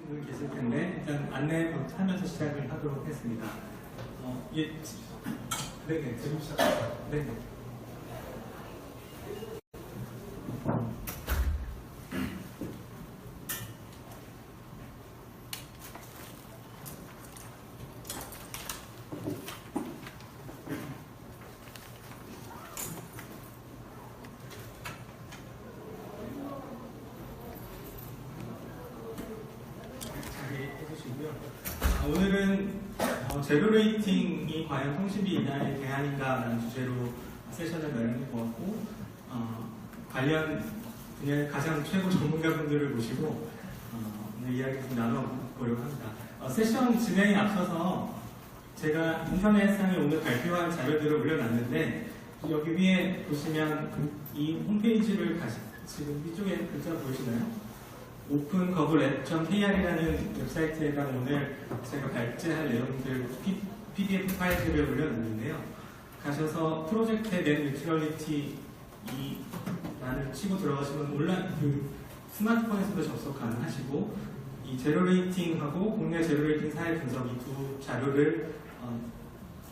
분 계실 텐데 일단 안내하면서 시작을 하도록 하겠습니다. 예, 네네, 지금 시작합니다. 네네. 오늘은 제로 레이팅이 과연 통신비 인하에 대안인가라는 주제로 세션을 마련해 보았고 관련 분야의 가장 최고 전문가분들을 모시고 오늘 이야기 좀 나눠보려고 합니다. 세션 진행에 앞서서 제가 인터넷상에 오늘 발표한 자료들을 올려놨는데 여기 위에 보시면 이 홈페이지를 지금 이쪽에 글자 보이시나요? opengovLab.kr이라는 웹사이트에다 오늘 제가 발제할 내용들 PDF 파일들을 올려놨는데요. 가셔서 프로젝트의 넷 뉴트럴리티라는 치고 들어가시면 온라인 스마트폰에서도 접속 가능하시고 이 제로 레이팅하고 국내 제로 레이팅 사회 분석 이 두 자료를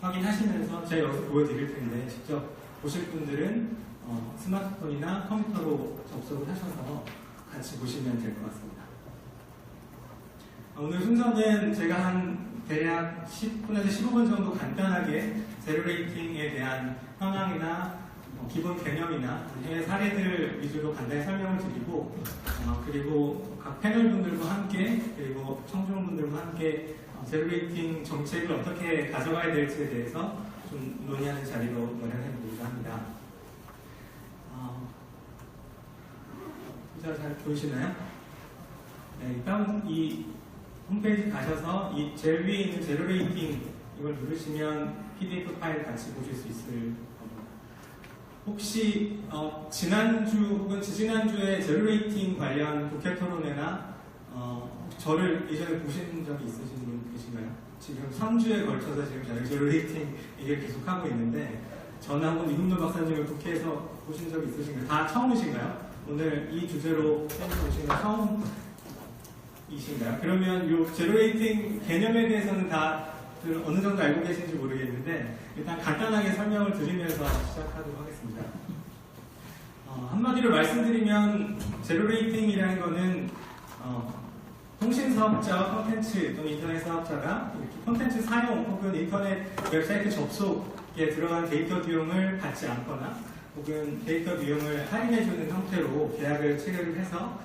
확인하시면서 제가 여기서 보여드릴 텐데 직접 보실 분들은 스마트폰이나 컴퓨터로 접속을 하셔서 같이 보시면 될 것 같습니다. 오늘 순서는 제가 한 대략 10분에서 15분 정도 간단하게 제로 레이팅에 대한 현황이나 기본 개념이나 해외 사례들 위주로 간단히 설명을 드리고 그리고 각 패널분들과 함께 그리고 청중분들과 함께 제로 레이팅 정책을 어떻게 가져가야 될지에 대해서 좀 논의하는 자리로 마련해 보고자 합니다. 잘 보이시나요? 네, 일단 이 홈페이지 가셔서 이 제일 위에 있는 제로 레이팅 이걸 누르시면 PDF 파일 같이 보실 수 있을 겁니다. 혹시 지난주 혹은 지지난주에 제로 레이팅 관련 국회 토론회나 저를 예전에 보신 적이 있으신 분 계신가요? 지금 3주에 걸쳐서 지금 저희 제로 레이팅 얘기를 계속 하고 있는데 전하고 이금노 박사님을 국회에서 보신 적이 있으신가요? 다 처음이신가요? 오늘 이 주제로 오신 건 처음이신가요? 그러면 이 제로 레이팅 개념에 대해서는 다 어느 정도 알고 계신지 모르겠는데 일단 간단하게 설명을 드리면서 시작하도록 하겠습니다. 한마디로 말씀드리면 제로 레이팅이라는 거는 통신 사업자와 콘텐츠 또는 인터넷 사업자가 이렇게 콘텐츠 사용 혹은 인터넷 웹사이트 접속에 들어간 데이터 비용을 받지 않거나 혹은 데이터 비용을 할인해주는 형태로 계약을 체결을 해서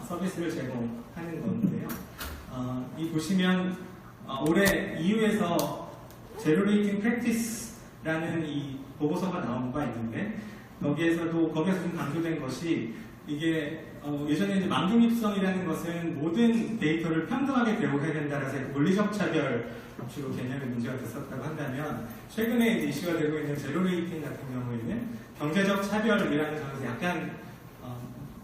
서비스를 제공하는 건데요. 이 보시면 올해 EU에서 제로 레이팅 프랙티스라는 이 보고서가 나온 바 있는데 거기에서 좀 강조된 것이 이게 예전에 이제 망중립성이라는 것은 모든 데이터를 평등하게 대우해야 된다라서 물리적 차별 주로 개념의 문제가 됐었다고 한다면 최근에 이제 이슈가 되고 있는 제로 레이팅 같은 경우에는 경제적 차별이라는 점에서 약간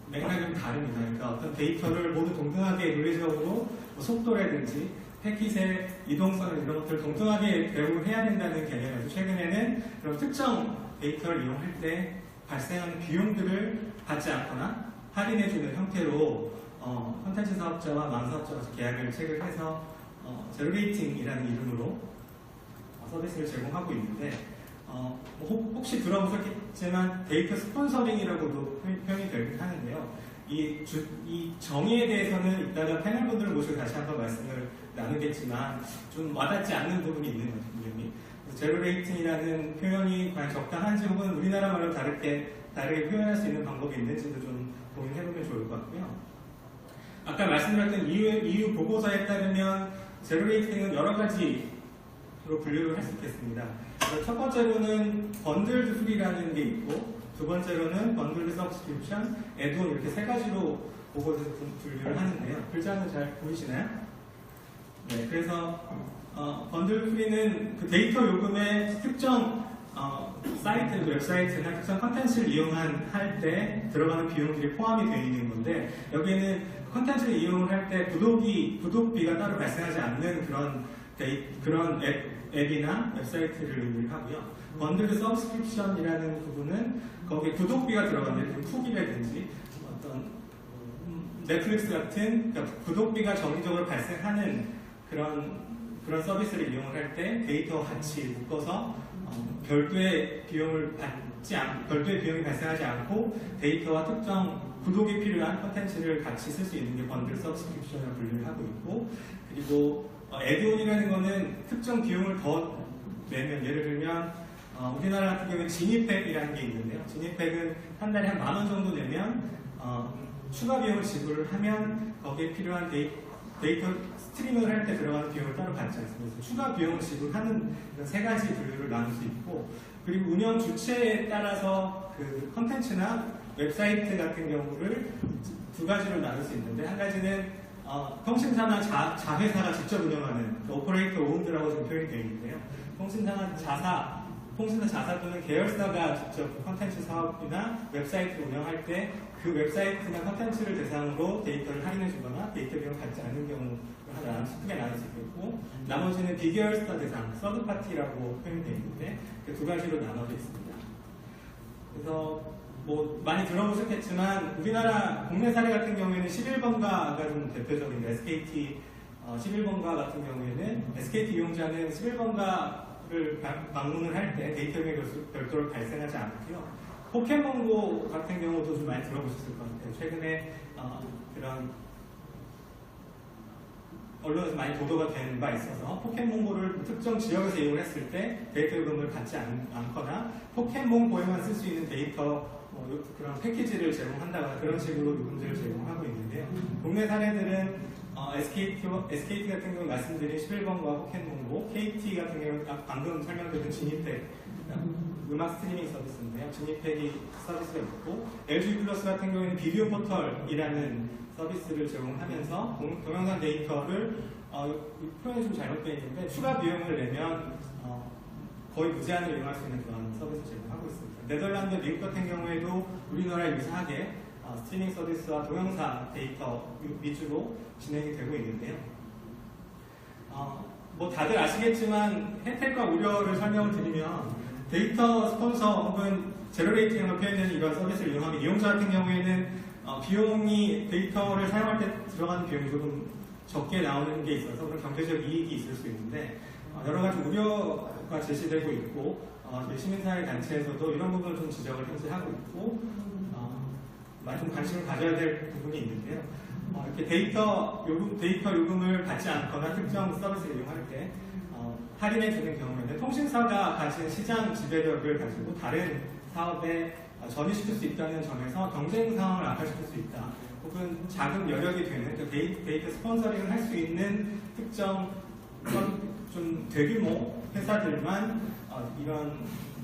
맥락이 좀 다릅니다. 그러니까 어떤 데이터를 모두 동등하게 물리적으로 속도라든지 패킷의 이동성 이런 것들을 동등하게 대우해야 된다는 개념에서 최근에는 그런 특정 데이터를 이용할 때 발생하는 비용들을 받지 않거나 할인해주는 형태로 콘텐츠 사업자와 망사업자가 계약을 체결해서 제로 레이팅이라는 이름으로 서비스를 제공하고 있는데 혹시 들어보셨겠지만 데이터 스폰서링이라고도 표현이 되긴 하는데요. 이 정의에 대해서는 이따가 패널분들을 모시고 다시 한번 말씀을 나누겠지만 좀 와닿지 않는 부분이 있는 거죠, 분명히. 제로 레이팅이라는 표현이 과연 적당한지 혹은 우리나라 말로 다르게 표현할 수 있는 방법이 있는지도 좀 고민해보면 좋을 것 같고요. 아까 말씀드렸던 EU 보고서에 따르면 제로 레이팅은 여러 가지로 분류를 할 수 있겠습니다. 첫 번째로는 번들드 프리라는 게 있고 두 번째로는 번들드 서브스크립션, 애드온 이렇게 세 가지로 보고서에서 분류를 하는데요. 글자는 잘 보이시나요? 네, 그래서 번들드 프리는 그 데이터 요금에 특정 사이트, 웹사이트나 특정 컨텐츠를 이용할 때 들어가는 비용들이 포함이 되어 있는 건데 여기에는 컨텐츠를 이용을 할 때 구독비가 따로 발생하지 않는 그런 앱이나 웹사이트를 의미를 하고요. 번들드 서브스크립션이라는 부분은 거기에 구독비가 들어가는데 쿠키라든지 어떤 넷플릭스 같은 그러니까 구독비가 정기적으로 발생하는 그런 서비스를 이용을 할 때 데이터와 같이 묶어서 별도의 비용이 발생하지 않고 데이터와 특정 구독이 필요한 콘텐츠를 같이 쓸 수 있는 게 번들 서브스크립션을 분류를 하고 있고, 그리고 애드온이라는 거는 특정 비용을 더 내면, 예를 들면 우리나라 같은 경우에 진입팩이라는 게 있는데요. 진입팩은 한 달에 한 10,000원 정도 내면 추가 비용을 지불을 하면 거기에 필요한 데이터 스트리밍을 할 때 들어가는 비용을 따로 받지 않습니다. 그래서 추가 비용을 지불하는 세 가지 분류를 나눌 수 있고, 그리고 운영 주체에 따라서 그 컨텐츠나 웹사이트 같은 경우를 두 가지로 나눌 수 있는데, 한 가지는 통신사나 자회사가 직접 운영하는 오퍼레이터 오운드라고 지금 표현이 되어 있는데요. 통신사 자사 또는 계열사가 직접 콘텐츠 사업이나 웹사이트를 운영할 때 그 웹사이트나 콘텐츠를 대상으로 데이터를 할인해 주거나 데이터 비용을 받지 않는 경우를 크게 나눌 수 있겠고, 나머지는 비계열사 대상, 서드파티라고 표현이 되어 있는데 그 두 가지로 나눠져 있습니다. 그래서 뭐 많이 들어보셨겠지만 우리나라 국내 사례 같은 경우에는 11번가가 좀 대표적인데, SKT 11번가 같은 경우에는 SKT 이용자는 11번가를 방문을 할 때 데이터 비용이 별도로 발생하지 않고요. 포켓몬고 같은 경우도 좀 많이 들어보셨을 것 같아요. 최근에 그런 언론에서 많이 보도가 된 바 있어서 포켓몬고를 특정 지역에서 이용했을 때 데이터 요금을 받지 않거나 포켓몬고에만 쓸 수 있는 데이터 그런 패키지를 제공한다거나 그런 식으로 요금제를 제공하고 있는데요. 국내 사례들은 SKT 같은 경우 말씀드린 11번과 포켓몬고, KT 같은 경우는 방금 설명드린 진입팩 음악 스트리밍 서비스인데요. 진입팩이 서비스가 있고, LG 플러스 같은 경우에는 비디오 포털이라는 서비스를 제공하면서 동영상 데이터를 표현이 좀 잘못되어 있는데 추가 비용을 내면 거의 무제한으로 이용할 수 있는 그런 서비스를 제공하고 있습니다. 네덜란드, 미국 같은 경우에도 우리나라 유사하게 스트리밍 서비스와 동영상 데이터 위주로 진행이 되고 있는데요. 뭐 다들 아시겠지만 혜택과 우려를 설명을 드리면, 데이터 스폰서 혹은 제로레이팅으로 표현되는 이런 서비스를 이용하면 이용자 같은 경우에는 비용이 데이터를 사용할 때 들어가는 비용이 조금 적게 나오는 게 있어서 그런 경제적 이익이 있을 수 있는데, 여러 가지 우려가 제시되고 있고, 시민사회 단체에서도 이런 부분을 좀 지적을 현재 하고 있고, 많이 좀 관심을 가져야 될 부분이 있는데요. 이렇게 데이터 요금을 받지 않거나 특정 서비스를 이용할 때 할인해 주는 경우에는 통신사가 가진 시장 지배력을 가지고 다른 사업에 전이시킬 수 있다는 점에서 경쟁 상황을 악화시킬 수 있다. 혹은 자금 여력이 되는 데이터 스폰서링을 할 수 있는 특정 좀 대규모 회사들만 이런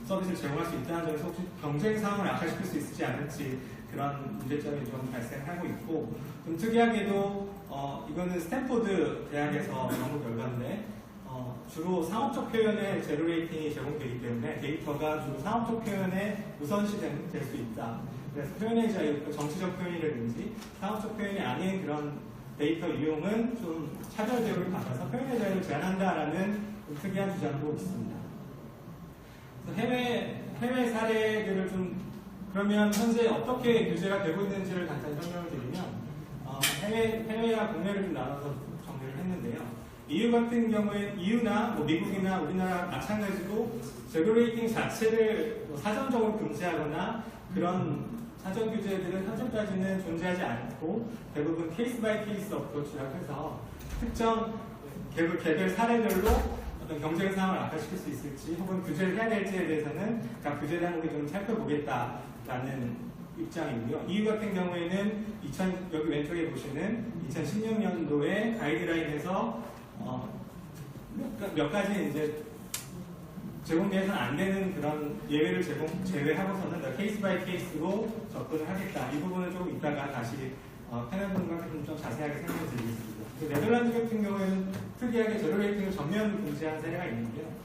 서비스를 제공할 수 있다는 점에서 혹시 경쟁 상황을 악화시킬 수 있지 않을지 그런 문제점이 좀 발생하고 있고, 좀 특이하게도 이거는 스탠포드 대학에서 연구 결과인데, 주로 상업적 표현에 제로 레이팅이 제공되기 때문에 데이터가 주로 상업적 표현에 우선시 될 수 있다. 그래서 표현의 자유, 정치적 표현이라든지 상업적 표현이 아닌 그런 데이터 이용은 좀 차별 대우를 받아서 표현의 자유를 제한한다라는 특이한 주장도 있습니다. 그래서 해외 사례들을 좀 그러면 현재 어떻게 규제가 되고 있는지를 간단히 설명을 드리면, 해외와 국내를 좀 나눠서 정리를 했는데요. EU 같은 경우에 EU나 미국이나 우리나라 마찬가지로 제로 레이팅 자체를 사전적으로 금지하거나 그런 사전 규제들은 현재까지는 존재하지 않고 대부분 케이스 바이 케이스 어프로치라고 해서 특정 개별 사례별로 어떤 경쟁 상황을 악화시킬 수 있을지 혹은 규제를 해야 될지에 대해서는 각 규제 당국이 좀 살펴보겠다라는 입장이고요. EU 같은 경우에는 여기 왼쪽에 보시는 2016년도에 가이드라인에서 몇 가지 이제 제공돼서는 안 되는 그런 예외를 제외하고서는 케이스 바이 케이스로 접근을 하겠다. 이 부분은 조금 이따가 다시 패널분과 좀 자세하게 설명을 드리겠습니다. 네덜란드 같은 경우에는 특이하게 제로 레이팅을 전면 금지한 사례가 있는데요.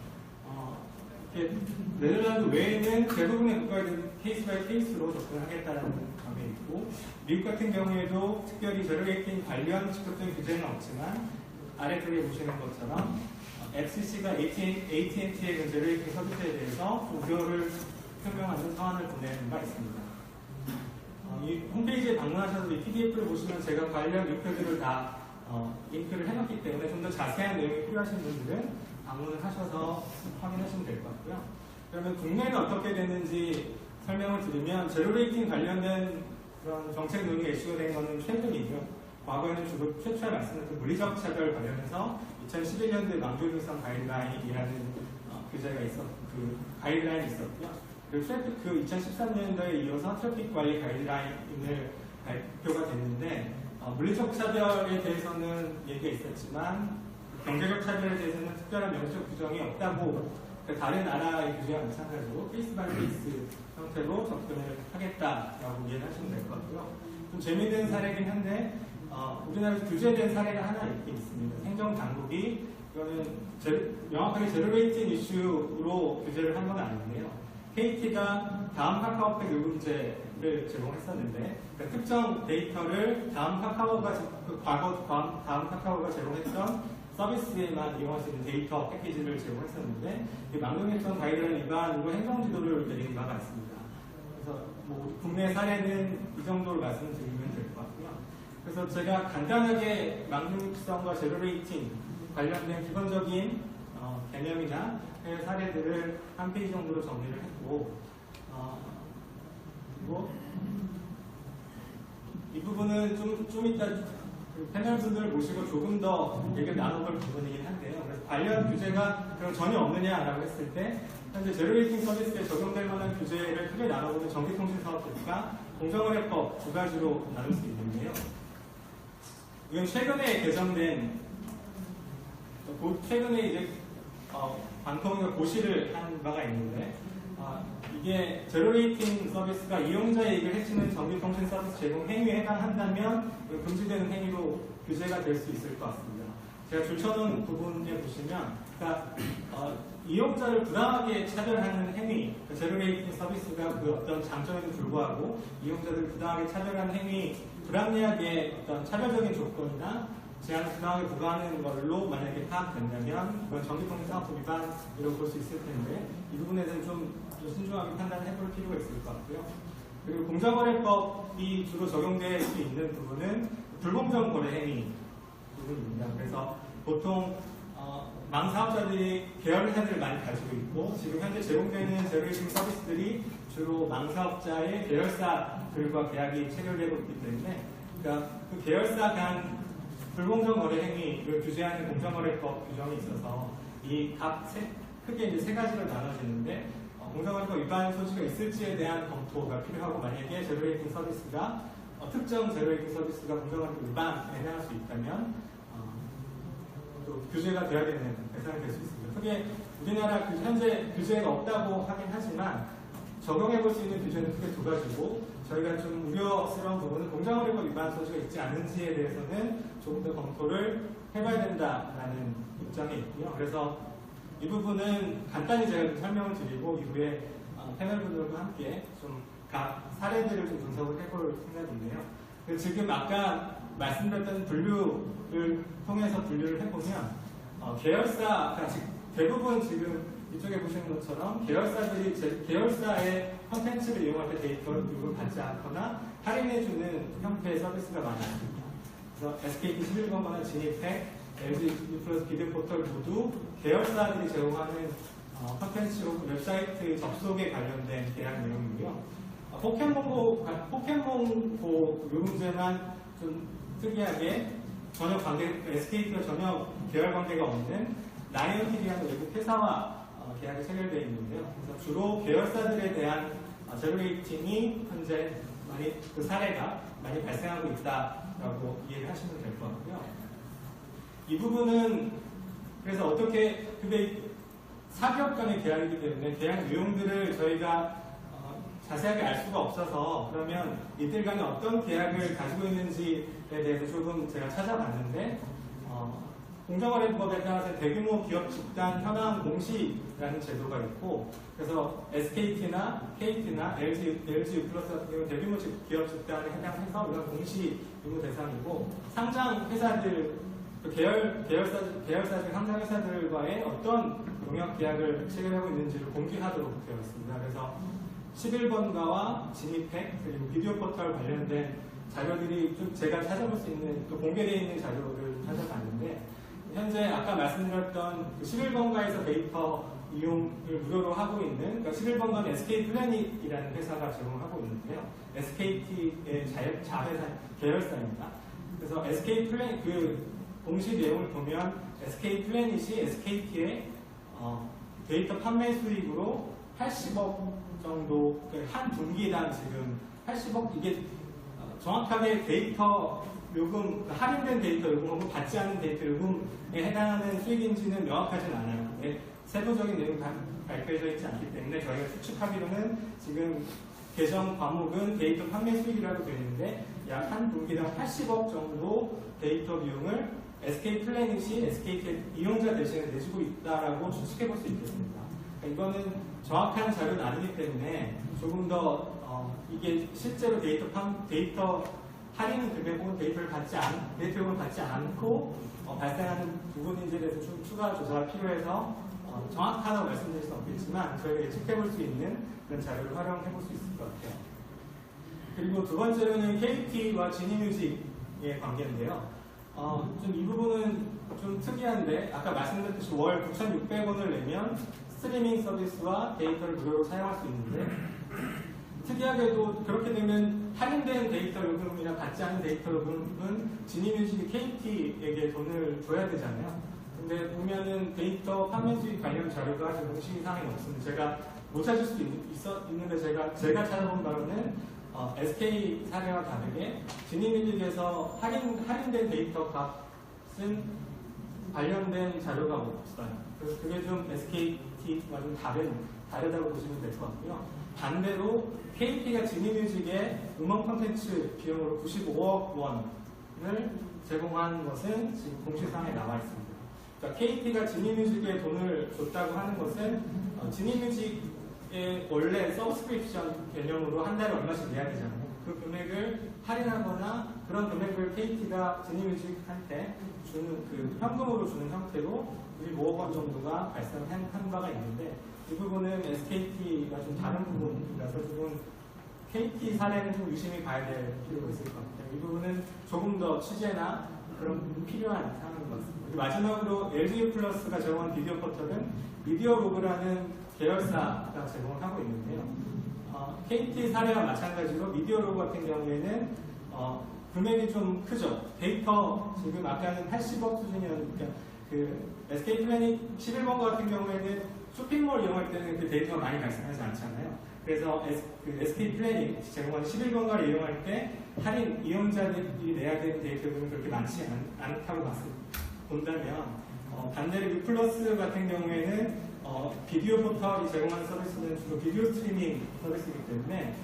네덜란드 외에는 대부분의 국가들은 케이스 바이 케이스로 접근하겠다는 점이 있고, 미국 같은 경우에도 특별히 제로 레이팅 관련 직접적인 규제는 없지만 아래쪽에 보시는 것처럼 FCC가 AT&T의 제로 레이팅 서비스에 대해서 우려를 표명하는 서한을 보내는 바 있습니다. 이 홈페이지에 방문하셔서 이 PDF를 보시면 제가 관련 링크들을 다 링크를 해놨기 때문에 좀 더 자세한 내용이 필요하신 분들은 방문을 하셔서 확인하시면 될 것 같고요. 그러면 국내는 어떻게 되는지 설명을 드리면 제로 레이팅 관련된 그런 정책 논의가 이슈가 된 것은 최근이고요. 과거에는 주로 최초에 말씀드린 물리적 차별 관련해서 2011년도에 망조증상 가이드라인이라는 규제가 그 가이드라인이 있었고요. 그 2013년도에 이어서 트래픽 관리 가이드라인을 발표가 됐는데 물리적 차별에 대해서는 얘기가 있었지만 경제적 차별에 대해서는 특별한 명시적 규정이 없다고 다른 나라의 규제와 마찬가지로 케이스 바이 케이스 형태로 접근을 하겠다라고 이해를 하시면 될 것 같고요. 좀 재미있는 사례이긴 한데 우리나라에서 규제된 사례가 하나 있긴 있습니다. 행정당국이 이거는 명확하게 제로 레이팅 이슈로 규제를 한 건 아닌데요. KT가 다음 카카오팩 요금제를 제공했었는데 그러니까 특정 데이터를 과거 다음 카카오가 제공했던 서비스에만 이용할 수 있는 데이터 패키지를 제공했었는데 망동일정 가이드라인 위반으로 행정지도를 내린 바가 있습니다. 그래서 국내 사례는 이 정도로 말씀을 드리면 될 것 같고요. 그래서 제가 간단하게 망동일성과 제로 레이팅 관련된 기본적인 개념이나 해외 사례들을 한 페이지 정도로 정리를 했고 그리고 이 부분은 좀 이따 패널 분들 모시고 조금 더 얘기를 나눠볼 부분이긴 한데요. 그래서 관련 규제가 그럼 전혀 없느냐라고 했을 때 현재 제로 레이팅 서비스에 적용될 만한 규제를 크게 나눠보면 전기통신사업법과 공정거래법 두 가지로 나눌 수 있는데요. 이건 최근에 개정된 최근에 이제 방통위가 고시를 한 바가 있는데 이게 제로 레이팅 서비스가 이용자 이익을 해치는 전기통신 서비스 제공 행위에 해당한다면 금지되는 행위로 규제가 될 수 있을 것 같습니다. 제가 줄쳐놓은 부분에 보시면 그러니까 이용자를 부당하게 차별하는 행위, 제로 레이팅 서비스가 그 어떤 장점에도 불구하고 이용자들을 부당하게 차별하는 행위, 불합리하게 어떤 차별적인 조건이나 제한을 부당하게 부과하는 걸로 만약에 파악된다면 그건 전기통신사업법 위반으로 볼 수 있을 텐데 이 부분에 대해서는 좀 신중하게 판단을 해볼 필요가 있을 것 같고요. 그리고 공정거래법이 주로 적용될 수 있는 부분은 불공정 거래 행위 부분입니다. 그래서 보통 망사업자들이 계열사들을 많이 가지고 있고 지금 현재 제공되는 제로레이팅 서비스들이 주로 망사업자의 계열사들과 계약이 체결되고 있기 때문에 그러니까 그 계열사 간 불공정 거래 행위를 규제하는 공정거래법 규정이 있어서 이 크게 이제 세 가지로 나눠지는데 공정거래법 위반 소지가 있을지에 대한 검토가 필요하고 만약에 제로레이팅 서비스가 특정 제로레이팅 서비스가 공정거래법 위반에 해당할 수 있다면 또 규제가 돼야 되는 대상이 될 수 있습니다. 크게 우리나라 현재 규제가 없다고 하긴 하지만 적용해 볼 수 있는 규제는 크게 두 가지고 저희가 좀 우려스러운 부분은 공정거래법 위반 소지가 있지 않은지에 대해서는 조금 더 검토를 해봐야 된다라는 입장에 있고요. 그래서 이 부분은 간단히 제가 좀 설명을 드리고 이후에 패널분들과 함께 좀 각 사례들을 좀 분석을 해볼 생각인데요. 지금 아까 말씀드렸던 분류를 통해서 분류를 해보면 계열사가 대부분 지금 이쪽에 보시는 것처럼 계열사의 콘텐츠를 이용할 때 데이터를 받지 않거나 할인해주는 형태의 서비스가 많았습니다. 그래서 SKT 11번가나 지니팩, LG 플러스 비드포털 모두 계열사들이 제공하는 콘텐츠로 웹사이트 접속에 관련된 계약 내용이고요. 포켓몬고 요금제만 좀 특이하게 전혀 SKT와 전혀 계열 관계가 없는 라이언TV라는 외국 회사와 계약이 체결되어 있는데요. 그래서 주로 계열사들에 대한 제로레이팅이 현재 그 사례가 많이 발생하고 있다라고 이해를 하시면 될 것 같고요. 이 부분은 그래서 어떻게 근데 사기업 간의 계약이기 때문에 계약 내용들을 저희가 자세하게 알 수가 없어서 그러면 이들 간에 어떤 계약을 가지고 있는지에 대해서 조금 제가 찾아봤는데 공정거래법에 따라서 대규모 기업 집단 현황 공시라는 제도가 있고 그래서 SKT나 KT나 LG 플러스 같은 경우 대규모 기업 집단에 해당해서 이런 공시 의무 대상이고 상장 회사들 계열사들 상장 회사들과의 어떤 용역 계약을 체결하고 있는지를 공개하도록 되어 있습니다. 그래서 11번가와 지니팩 그리고 비디오 포털 관련된 자료들이 좀 제가 찾아볼 수 있는 또 공개되어 있는 자료를 찾아봤는데 현재 아까 말씀드렸던 그 11번가에서 데이터 이용을 무료로 하고 있는 그러니까 11번가는 SK 플래닛이라는 회사가 제공하고 있는데요. SKT의 자회사 계열사입니다. 그래서 SK 플래닛 그 공시 내용을 보면 SK 플래닛이 SKT의 데이터 판매 수익으로 80억 정도 한 분기당 지금 80억 이게 정확하게 데이터 요금 할인된 데이터 요금하고 받지 않은 데이터 요금에 해당하는 수익인지는 명확하진 않아요. 근데 세부적인 내용이 발표되어 있지 않기 때문에 저희가 추측하기로는 지금 개정 과목은 데이터 판매 수익이라고 되어 있는데 약 한 분기당 80억 정도 데이터 비용을 SK 플래닛이 SK 이용자 대신에 내주고 있다라고 추측해 볼 수 있겠습니다. 그러니까 이거는 정확한 자료는 아니기 때문에 조금 더 이게 실제로 데이터 할인 금액 혹은 데이터를 데이터용을 받지 않고 발생하는 부분인지에 대해서 좀 추가 조사가 필요해서 정확하다고 말씀드릴 수는 없겠지만 저희가 예측해 볼 수 있는 그런 자료를 활용해 볼 수 있을 것 같아요. 그리고 두 번째로는 KT와 지니뮤직의 관계인데요. 좀 이 부분은 좀 특이한데 아까 말씀드렸듯이 월 9,600원을 내면 스트리밍 서비스와 데이터를 무료로 사용할 수 있는데 특이하게도 그렇게 되면 할인된 데이터 요금이나 받지 않은 데이터 요금은 지니뮤직이 KT에게 돈을 줘야 되잖아요. 근데 보면은 데이터 판매 수익 관련 자료가 아직 공시사항이 없습니다. 제가 못 찾을 수도 있는데 제가 찾아본 바로는 SK 사례와 다르게 지니뮤직에서 할인된 데이터 값은 관련된 자료가 없어요. 그래서 그게 좀 SKT와 좀 다르다고 보시면 될 것 같고요. 반대로 KT가 지니뮤직의 음원 콘텐츠 비용으로 95억 원을 제공한 것은 지금 공시사항에 나와 있습니다. 그러니까 KT가 지니뮤직에 돈을 줬다고 하는 것은 지니뮤직의 원래 서브스크립션 개념으로 한 달에 얼마씩 내야 되잖아요. 그 금액을 할인하거나 그런 금액을 KT가 지니뮤직한테 주는 그 현금으로 주는 형태로 95억 원 정도가 발생한 바가 있는데 이 부분은 SKT가 좀 다른 부분이라서 조금 KT 사례는 좀 유심히 봐야 될 필요가 있을 것 같아요. 이 부분은 조금 더 취재나 그런 부분이 필요한 상황인 것 같습니다. 마지막으로 LG 플러스가 제공한 비디오 포털은 미디어로그라는 계열사가 제공을 하고 있는데요. KT 사례와 마찬가지로 미디어로그 같은 경우에는 금액이 좀 크죠. 데이터 지금 아까는 80억 수준이었으니까 그 SK 플래닛 11번가 같은 경우에는 쇼핑몰 이용할 때는 그 데이터가 많이 발생하지 않잖아요. 그래서 SK 플래닛 제공하는 11번가를 이용할 때 할인 이용자들이 내야 되는 데이터는 그렇게 많지 않다고 본다면 반대로 U+ 같은 경우에는 비디오 포털이 제공하는 서비스는 주로 비디오 스트리밍 서비스이기 때문에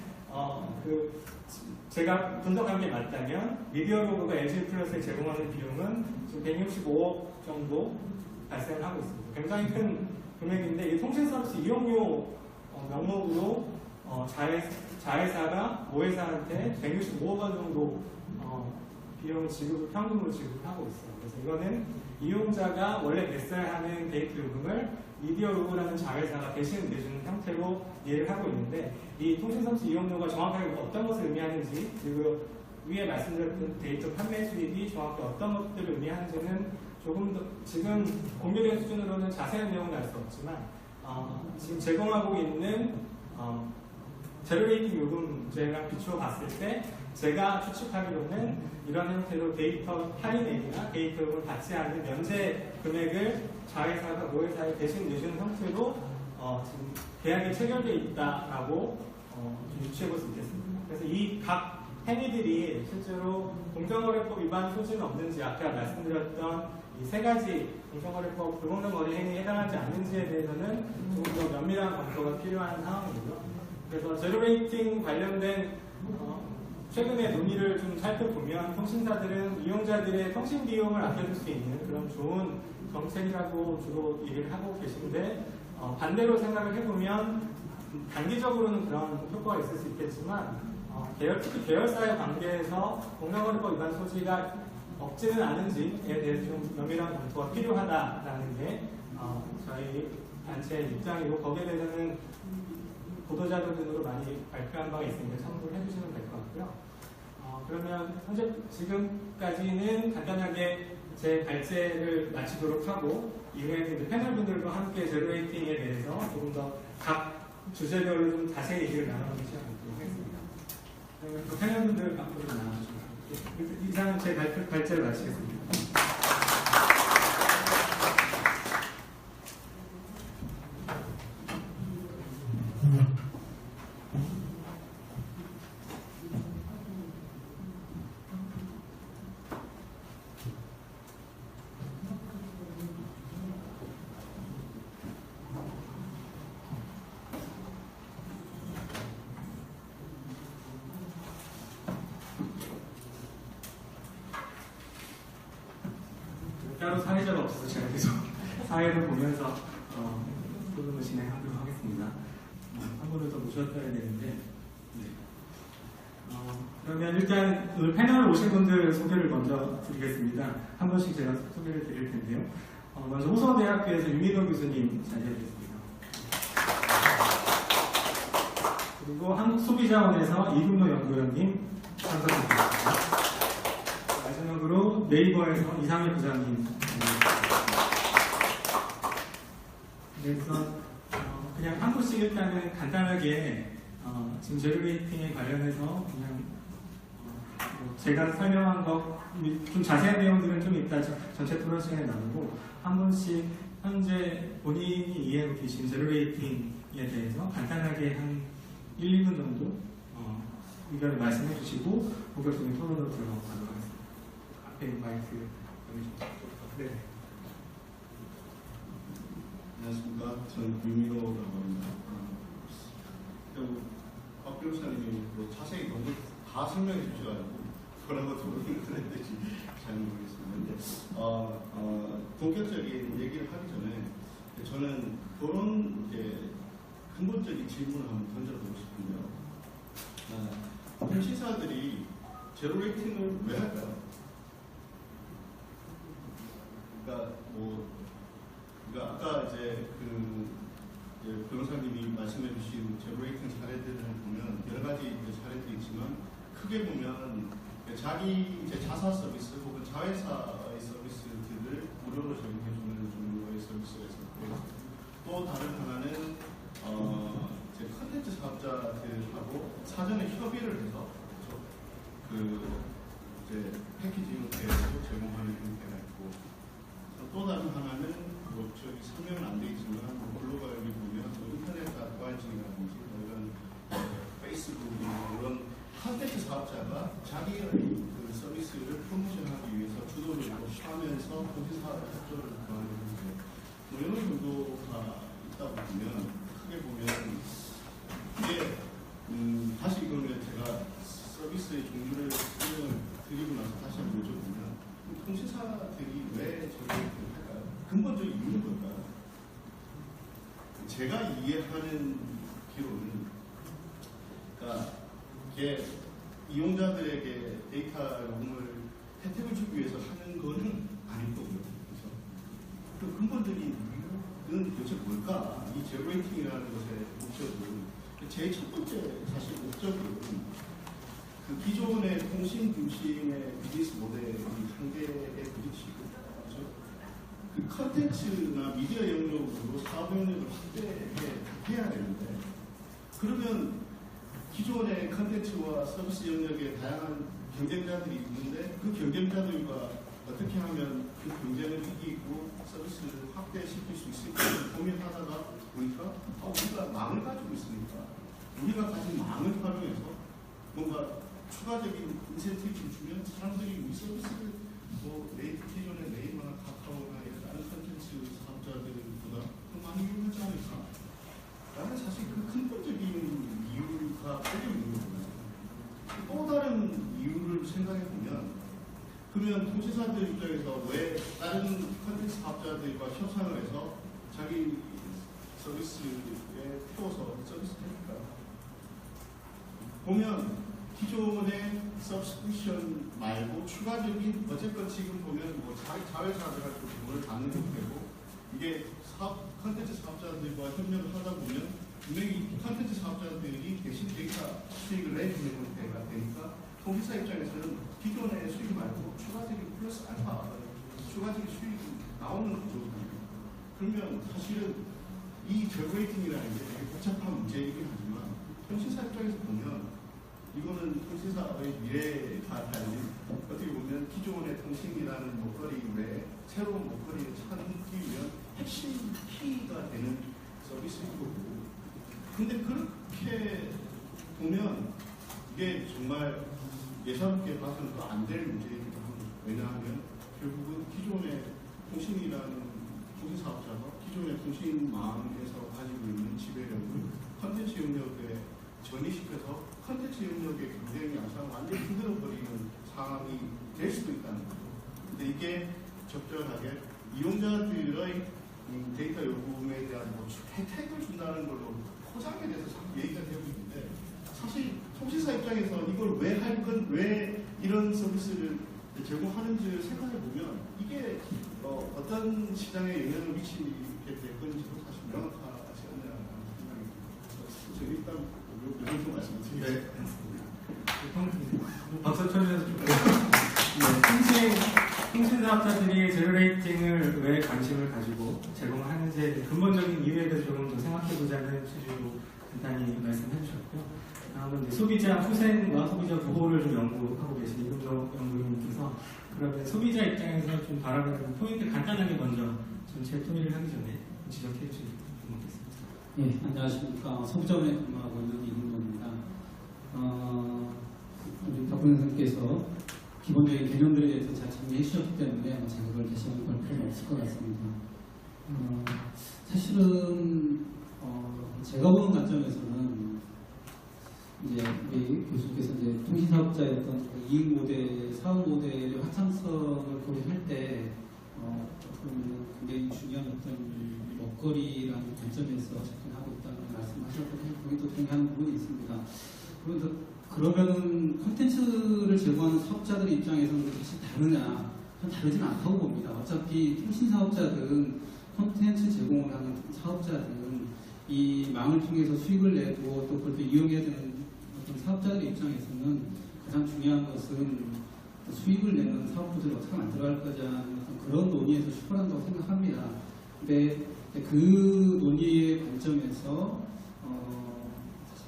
제가 분석한 게 맞다면 미디어로그가 LG+에 제공하는 비용은 지금 165억 정도 발생을 하고 있습니다. 굉장히 큰 금액인데 이 통신 서비스 이용료 명목으로 자회사가 모회사한테 165억 원 정도 비용 현금으로 지급하고 있어요. 그래서 이거는 이용자가 원래 냈어야 하는 데이터 요금을 미디어로그라는 자회사가 대신 내주는 형태로 이해를 하고 있는데 이 통신서비스 이용료가 정확하게 어떤 것을 의미하는지 그리고 위에 말씀드렸던 데이터 판매 수익이 정확히 어떤 것들을 의미하는지는 조금 더 지금 공개된 수준으로는 자세한 내용은 알 수 없지만 지금 제공하고 있는 제로레이팅 요금제랑 비추어 봤을 때 제가 추측하기로는 이런 형태로 데이터 할인액이나 데이터 요금을 받지 않는 면제 금액을 자회사가 모회사에 대신 내주는 형태로 지금 계약이 체결되어 있다라고 유추해 볼 수 있겠습니다. 그래서 이 각 행위들이 실제로 공정거래법 위반 소지는 없는지 아까 말씀드렸던 이 세 가지 공정거래법 불공정거래 행위에 해당하지 않는지에 대해서는 조금 더 면밀한 검토가 필요한 상황이고요. 그래서 제로레이팅 관련된 최근의 논의를 좀 살펴보면 통신사들은 이용자들의 통신 비용을 아껴줄 수 있는 그런 좋은 정책이라고 주로 얘기를 하고 계신데 반대로 생각을 해보면 단기적으로는 그런 효과가 있을 수 있겠지만 특히 계열사의 관계에서 공정거래법 위반 소지가 없지는 않은지에 대해서 좀 면밀한 검토가 필요하다라는 게 저희 단체의 입장이고 거기에 대해서는 보도자료 등으로 많이 발표한 바가 있으니까 참고를 해주시면 될 것 같고요. 그러면 현재 지금까지는 간단하게 제 발제를 마치도록 하고 이후에는 이제 패널분들과 함께 제로 웨이팅에 대해서 조금 더 각 주제별로 좀 자세히 얘기를 나눠보는 시간 갖도록 하겠습니다. 그러면 또 패널분들 앞으로 나와주시고 이상 제 발제를 마치겠습니다. 따로 사회자가 없어서 제가 계속 사회를 보면서 토론을 진행하도록 하겠습니다. 한 분을 더 모셨어야 되는데 네. 그러면 일단 오늘 패널 오신 분들 소개를 먼저 드리겠습니다. 한 분씩 제가 소개를 드릴 텐데요. 먼저 호서대학교에서 유민호 교수님 자리해주셨습니다. 그리고 한국소비자원에서 이금노 연구원님 참석해주셨습니다. 마지막으로 네이버에서 이상일 부장님. 그래서 그냥 한 분씩 일단은 간단하게 지금 제로레이팅에 관련해서 그냥 뭐 제가 설명한 거 좀 자세한 내용들은 좀 이따 전체 토론 시간에 나누고 한 분씩 현재 본인이 이해하고 계신 제로레이팅에 대해서 간단하게 한 1, 2분 정도 의견을 말씀해 주시고 본격적인 토론으로 들어가도록 하겠습니다. 앞에 마이크 보내주시죠. 네. 안녕하십니까. 저는 유민호라고 합니다. 박 변호사님이 뭐 자세히 너무 다 설명해 주셔가지고 뭐라고 토론을 해야 될지 잘 모르겠습니다. 근데 본격적인 얘기를 하기 전에 저는 그런 이제 근본적인 질문을 한번 던져보고 싶은데요. 현시사들이 제로레이팅을 왜 할까요? 그러니까 아까 이제 변호사님이 말씀해주신 제로레이팅 사례들을 보면 여러 가지 이제 사례들이 있지만 크게 보면 자기 이제 자사 서비스 혹은 자회사의 서비스들을 무료로 제공해주는 종류의 서비스가 있었고 또 다른 하나는 이제 컨텐츠 사업자들하고 사전에 협의를 해서 이제 패키지 형태로 제공하는 형태가 있고 또 다른 하나는 뭐 저기 설명은 안 돼 있지만 블로그에 여기 보면 인터넷 advertising이라든지 이런 페이스북이나 이런 컨텐츠 사업자가 자기의 그 서비스를 프로모션하기 위해서 주도를 하면서 도시사 협조를 구하는 뭐 이런 정도가 있다고 보면 크게 보면 이게 다시 그러면 제가 서비스의 종류를 설명을 드리고 나서 다시 한번 여쭤보면 통신사들이 왜 저렇게 할까요? 근본적인 이유는 뭘까요? 제가 이해하는 기로는 그러니까 이게 이용자들에게 데이터 요금을 혜택을 주기 위해서 하는 거는 아닐 거고요. 그렇죠? 그 근본적인 이유는 도대체 뭘까? 이 제로레이팅이라는 것의 목적은 제일 첫 번째 사실 목적은 그 기존의 통신 중심의 비즈니스 모델이 한계에 부딪히고 그렇죠? 그 컨텐츠나 미디어 영역으로 사업 영역을 확대해야 되는데 그러면 기존의 컨텐츠와 서비스 영역에 다양한 경쟁자들이 있는데 그 경쟁자들과 어떻게 하면 그 경쟁을 이기고 서비스를 확대시킬 수 있을까 고민하다가 보니까 우리가 망을 가지고 있으니까 우리가 가진 망을 활용해서 뭔가 추가적인 인센티브를 주면 사람들이 우리 서비스를 뭐 기존의 네이버나 카카오나 다른 컨텐츠 사업자들보다 더 많이 이용하지 않을까? 라는 사실 그 근본적인 이유가 깔려 있는 거거든요. 또 다른 이유를 생각해 보면 그러면 통신사들 입장에서 왜 다른 컨텐츠 사업자들과 협상을 해서 자기 서비스에 태워서 서비스 해줄까? 보면 기존의 서브스크립션 말고 추가적인 어쨌건 지금 보면 뭐 자회사들한테 돈을 받는 형태고 이게 컨텐츠 사업자들과 협력을 하다 보면 분명히 컨텐츠 사업자들이 대신 데이터 수익을 내주는 형태가 되니까 통신사 입장에서는 기존의 수익 말고 추가적인 플러스 알파, 추가적인 수익이 나오는 구조거든요. 그러면 사실은 이 제로레이팅이라는 게 되게 복잡한 문제이긴 하지만 통신사 입장에서 보면 이거는 통신사의 미래가 달린 어떻게 보면 기존의 통신이라는 목걸이 외에 새로운 목걸이를 찾기 위한 핵심 키가 되는 서비스인 거고, 근데 그렇게 보면 이게 정말 예사롭게 봐서는 또 안 될 문제이기도 합니다. 왜냐하면 결국은 기존의 통신이라는 통신사업자가 기존의 통신망에서 가지고 있는 지배력을 컨텐츠 영역에 전이시켜서 컨텐츠 영역의 경쟁 양상을 완전히 흔들어버리는 상황이 될 수도 있다는 거죠. 근데 이게 적절하게 이용자들의 데이터 요금에 대한 뭐 혜택을 준다는 걸로 포장에 대해서 자꾸 얘기가 되고 있는데, 사실 통신사 입장에서 이걸 왜 할 건, 왜 이런 서비스를 제공하는지를 생각해 보면 이게 어떤 시장에 영향을 미치게 될 건지도 사실 명확하지 않냐는 생각이 듭니다. 저는 일단 요 정도 말씀드리겠습니다. 박수 쳐주셔서 좀 통신사업자들이 제로레이팅을 왜 관심을 가지고 제공하는지에 근본적인 이유에 대해서 조금 더 생각해보자는 취지로 간단히 말씀해 주셨고요. 다음은 이제 소비자 후생과 소비자 보호를 좀 연구하고 계신 이금도 연구위원님께서 그러면 소비자 입장에서 좀 바라보는 포인트 간단하게 먼저 전체 통일을 하기 전에 지적해 주시면 좋겠습니다. 네, 안녕하십니까. 소비자원에 근무하고 있는 이금도입니다. 우리 박근혜 선생님께서 기본적인 개념들에 대해서 잘 정리해 주셨기 때문에 제가 그걸 다시 한번 볼 필요는 없을 것 같습니다. 사실은 제가 보는 관점에서는 이제 우리 교수께서 이제 통신사업자의 어떤 이익 모델, 사업 모델의 확장성을 고려할 때 굉장히 중요한 어떤 먹거리라는 관점에서 접근하고 있다는 말씀하셨고 거기도 동의하는 부분이 있습니다. 그러면은 콘텐츠를 제공하는 사업자들 입장에서는 사실 다르냐? 전 다르지는 않다고 봅니다. 어차피 통신사업자들은 콘텐츠 제공을 하는 사업자들은 이 망을 통해서 수익을 내고 또 그걸 또 이용해야 되는 어떤 사업자들 입장에서는 가장 중요한 것은 수익을 내는 사업부들을 어떻게 만들어갈 거냐는 어떤 그런 논의에서 출발한다고 생각합니다. 근데 그 논의의 관점에서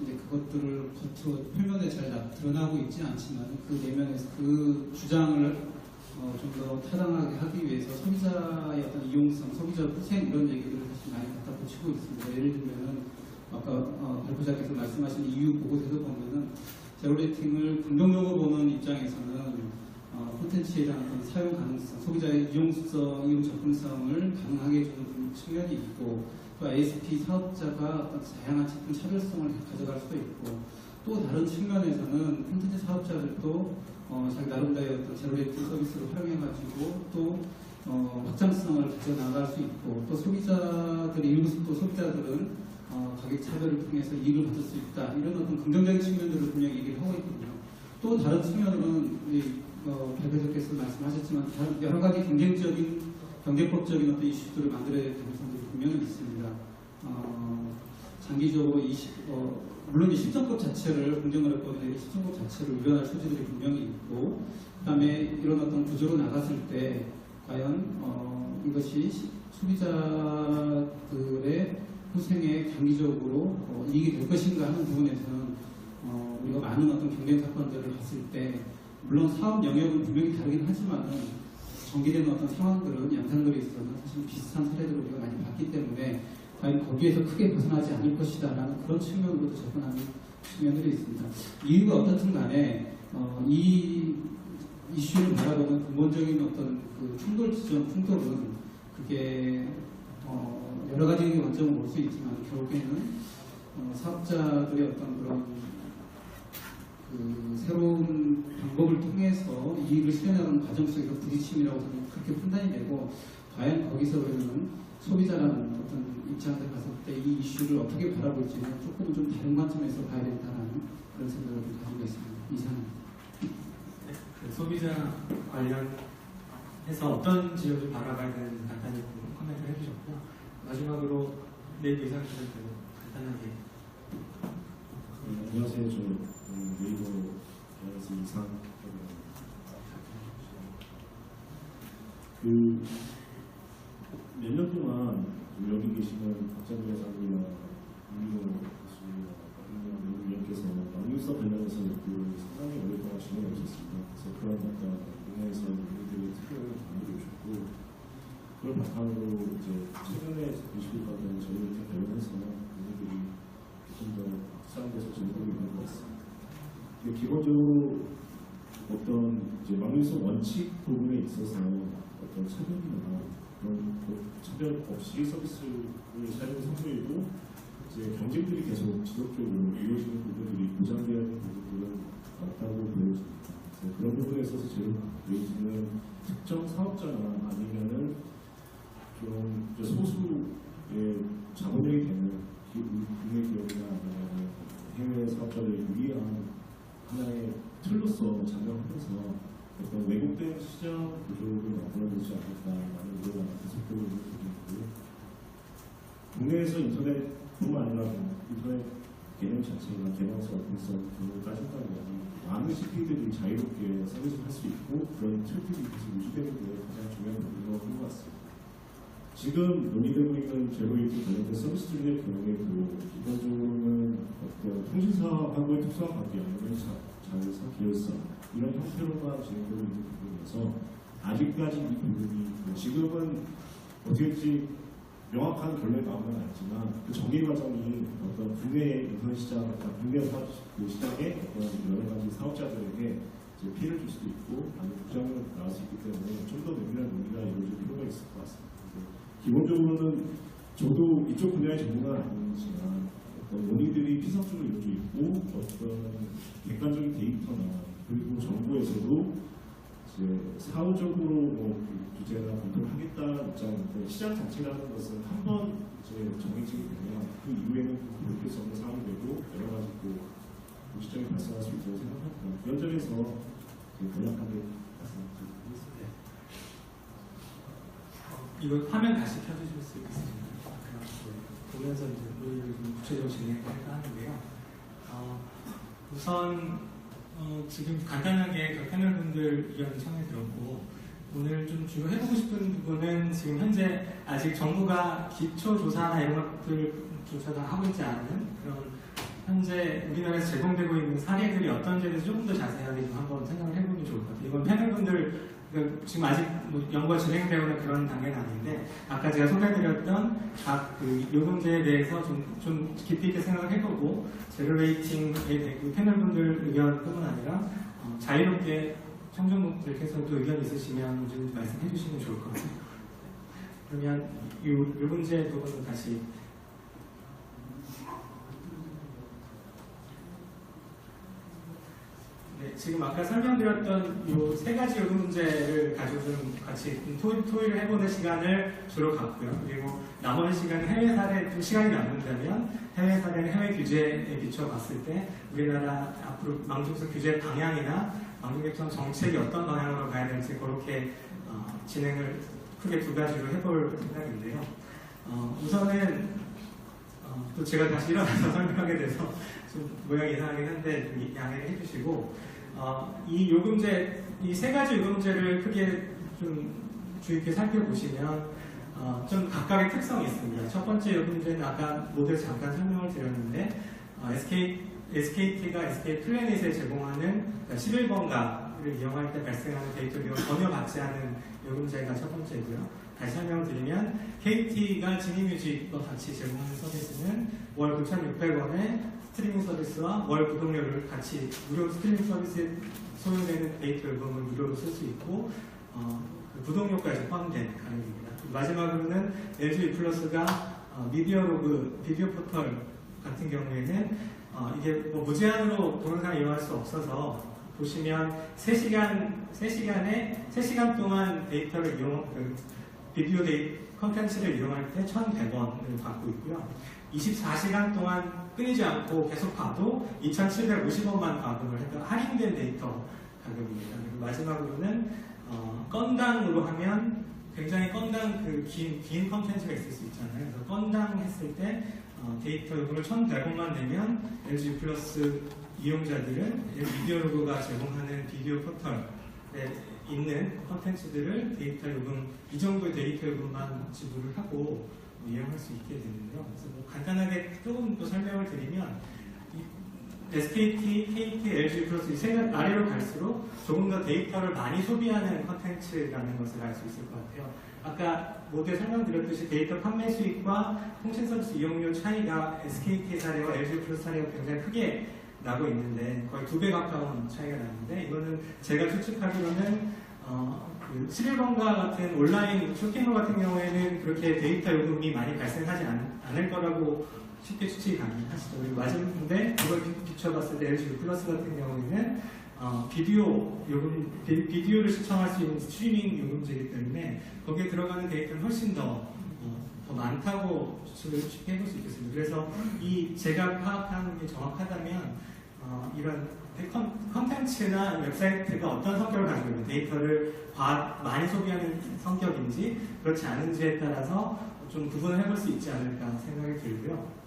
이제 그것들을 겉으로 표면에 잘 드러나고 있지 않지만 그 내면에서 그 주장을 좀 더 타당하게 하기 위해서 소비자의 어떤 이용성, 소비자 후생 이런 얘기들을 사실 많이 갖다 붙이고 있습니다. 예를 들면은 아까 발표자께서 말씀하신 EU 보고서에서 보면은 제로레이팅을 긍정적으로 보는 입장에서는 콘텐츠에 대한 어떤 사용 가능성, 소비자의 이용성, 이용 접근성을 가능하게 해주는 측면이 있고, 또 ASP 사업자가 어떤 다양한 제품 차별성을 가져갈 수도 있고, 또 다른 측면에서는 콘텐츠 사업자들도 자기 나름대로의 어떤 제로레이팅 서비스를 활용해가지고 또 확장성을 가져나갈 수 있고, 또 소비자들이 일부 또 소비자들은 가격 차별을 통해서 이익을 받을 수 있다, 이런 어떤 긍정적인 측면들을 분명히 얘기를 하고 있거든요. 또 다른 측면으로는 발표자께서 말씀하셨지만 여러 가지 경쟁적인 경제법적인 어떤 이슈들을 만들어야 될 가능성들이 분명히 있습니다. 장기적으로 물론 이 실정법 자체를 공정거래법의 실정법 자체를 위반할 소지들이 분명히 있고, 그다음에 이런 어떤 구조로 나갔을 때 과연 이것이 소비자들의 후생에 장기적으로 이익이 될 것인가 하는 부분에서는 우리가 많은 어떤 경쟁 사건들을 봤을 때 물론 사업 영역은 분명히 다르긴 하지만은 전개되는 어떤 상황들은 양상들에 있어서는 사실 비슷한 사례들을 우리가 많이 봤기 때문에 과연 거기에서 크게 벗어나지 않을 것이다라는 그런 측면으로도 접근하는 측면들이 있습니다. 이유가 어떻든 간에 이 이슈를 바라보는 근본적인 어떤 그 충돌은 그게 여러 가지 관점을 볼 수 있지만 결국에는 사업자들의 어떤 그런 그 새로운 방법을 통해서 이익을 실현하는 과정 속에서 부딪힘이라고 저는 그렇게 판단이 되고, 과연 거기서 그러면 소비자라는 어떤 입장들 봤을 때 이 이슈를 어떻게 바라볼지는 조금 좀 다른 관점에서 봐야 된다는 그런 생각을 좀 가지고 있습니다. 이상입니다. 소비자 관련해서 어떤 지역을 바라봐야 되는지 간단히 코멘트를 해주셨고, 마지막으로 네이버 이상기자께서 간단하게. 안녕하세요. 저 네이버 이상 몇 년 동안 여기 계시는 박찬일 회장님이나 윤민호 교수님이나 위원께서 왕유사 관련해서 상당히 오랫동안 진행해 오셨습니다. 그래서 그런 어떤 분야에서 우리들의 특별한 강의를 주셨고 그걸 바탕으로 이제 최근에 20일까지 저희를 관련해서 우리들이 좀 더 확산돼서 진행하고 있는 것 같습니다. 기본적으로 어떤 이제 왕유사 원칙 부분에 있어서 어떤 차별이나 그런 차별 없이 서비스를 사용해 선보이고 이제 경쟁들이 계속 지속적으로 이루어지는 부분들이 보장되어야 하는 부분들은 맞다고 보여집니다. 그런 부분에 있어서 제일 보여지는 특정 사업자나 아니면은 좀 소수의 자본력이 되는 국내 기업이나 아니면 해외 사업자들이 유리한 하나의 틀로서 작용하면서 어떤 왜곡된 시장 구조를 만들어내지 않을까라는 우려가 계속되고 있는 부분이고요. 국내에서 인터넷뿐만 아니라 인터넷 개념 자체가 개방성, 오픈성 등을 따진다면 많은 CP들이 자유롭게 서비스를 할 수 있고 그런 틀들이 계속 유지되는 게 가장 중요한 부분인 것 같습니다. 지금 논의되고 있는 제로웨이팅 관련된 서비스들의 경우에도 기본적으로는 어떤 통신사하고의 특수한 관계 아니면 자회사, 계열사 이런 형태로만 진행되고 있는 부분이어서 아직까지 이 부분이 지금은 어떻게 될지 명확한 결론이 나온 건 아니지만 그 정리 과정이 어떤 국내 인터넷 시장, 국내 사업 그 시장에 어떤 여러 가지 사업자들에게 이제 피해를 줄 수도 있고 아니면 부작용을 나올 수 있기 때문에 좀 더 면밀한 논의가 이루어질 필요가 있을 것 같습니다. 기본적으로는 저도 이쪽 분야의 전문가는 아니지만 어떤 논의들이 피상적으로 이루어져 있고 어떤 객관적인 데이터나 그리고 정부에서도 이제 사후적으로 규제나 검토를 하겠다는 입장인데 시장 자체라는 것은 한 번 이제 정해지게 되면 그 이후에는 그렇게 수 없는 상황이 되고 여러 가지 시장이 발생할 수 있다고 생각합니다. 그런 점에서 간략하게 말씀드리겠습니다. 이거 화면 다시 켜주실 수 있으신가요? 보면서 이제 논의를 좀 구체적으로 진행할까 하는데요. 우선 지금 간단하게 그 패널분들 의견을 청해 들었고 오늘 좀 주로 해보고 싶은 부분은 지금 현재 아직 정부가 기초조사나 이런 것들 조사가 하고 있지 않은 그런 현재 우리나라에서 제공되고 있는 사례들이 어떤지에 대해서 조금 더 자세하게 좀 한번 생각을 해보면 좋을 것 같아요. 이건 패널분들 지금 아직 연구가 진행되거나 그런 단계는 아닌데 아까 제가 소개해드렸던 각 그 요금제에 대해서 좀 깊이 있게 생각을 해보고 제로레이팅의 패널분들 의견뿐만 아니라 자유롭게 청중분들께서도 의견 있으시면 좀 말씀해 주시면 좋을 것 같아요. 그러면 요금제 부분은 다시 네, 지금 아까 설명드렸던 이 세 가지 요금 문제를 가지고 좀 같이 토의를 해보는 시간을 주로 갖고요. 그리고 나머지 시간은 해외 사례, 좀 시간이 남는다면 해외 사례는 해외 규제에 비춰봤을 때 우리나라 앞으로 망중성 규제 방향이나 망중객성 정책이 어떤 방향으로 가야 될지 그렇게 진행을 크게 두 가지로 해볼 생각인데요. 우선은 또 제가 다시 일어나서 설명하게 돼서 좀 모양이 이상하긴 한데 좀 양해를 해주시고 이 요금제, 이 세 가지 요금제를 크게 좀 주의 깊게 살펴보시면 좀 각각의 특성이 있습니다. 첫 번째 요금제는 아까 모델 잠깐 설명을 드렸는데 SKT가 SK 플래닛에 제공하는 11번가를 이용할 때 발생하는 데이터 비용을 전혀 받지 않은 요금제가 첫 번째고요. 다시 설명을 드리면 KT가 지니뮤직과 같이 제공하는 서비스는 월 9,600원에 스트리밍 서비스와 월 구독료를 같이 무료 스트리밍 서비스에 소요되는 데이터 요금을 무료로 쓸 수 있고 구독료까지 포함된 가격입니다. 마지막으로는 LG 플러스가 미디어로그 비디오 포털 같은 경우에는 이게 무제한으로 동영상을 이용할 수 없어서 보시면 3시간 동안 데이터를 비디오 컨텐츠를 이용할 때 1,100원을 받고 있고요. 24시간 동안 끊이지 않고 계속 봐도 2,750원만 가격을 해도 할인된 데이터 가격입니다. 그리고 마지막으로는 건당으로 하면 굉장히 건당 긴 컨텐츠가 있을 수 있잖아요. 그래서 건당 했을 때 데이터 요금을 1,100원만 내면 LG 플러스 이용자들은 미디어로그가 제공하는 비디오 포털에 있는 콘텐츠들을 데이터 요금, 이 정도의 데이터 요금만 지불을 하고 이용할 수 있게 되는데요. 그래서 뭐 간단하게 조금 더 설명을 드리면 SKT, KT, LG 플러스 이 세 가지 아래로 갈수록 조금 더 데이터를 많이 소비하는 콘텐츠라는 것을 알 수 있을 것 같아요. 아까 모두에 설명드렸듯이 데이터 판매 수익과 통신 서비스 이용료 차이가 SKT 사례와 LG 플러스 사례가 굉장히 크게 나고 있는데 거의 2배 가까운 차이가 나는데 이거는 제가 추측하기로는 그 11번가 같은 온라인 쇼핑몰 같은 경우에는 그렇게 데이터 요금이 많이 발생하지 않을 거라고 쉽게 추측이 가능하시죠. 그리고 맞은데 그걸 비춰봤을 때 LG 플러스 같은 경우에는 비디오 요금, 비디오를 시청할 수 있는 스트리밍 요금제이기 때문에 거기에 들어가는 데이터는 훨씬 더 많다고 추측을 쉽게 해볼 수 있겠습니다. 그래서 이 제가 파악하는 게 정확하다면 이런 컨텐츠나 웹사이트가 어떤 성격을 가지고 있는 데이터를 많이 소비하는 성격인지 그렇지 않은지에 따라서 좀 구분을 해볼 수 있지 않을까 생각이 들고요.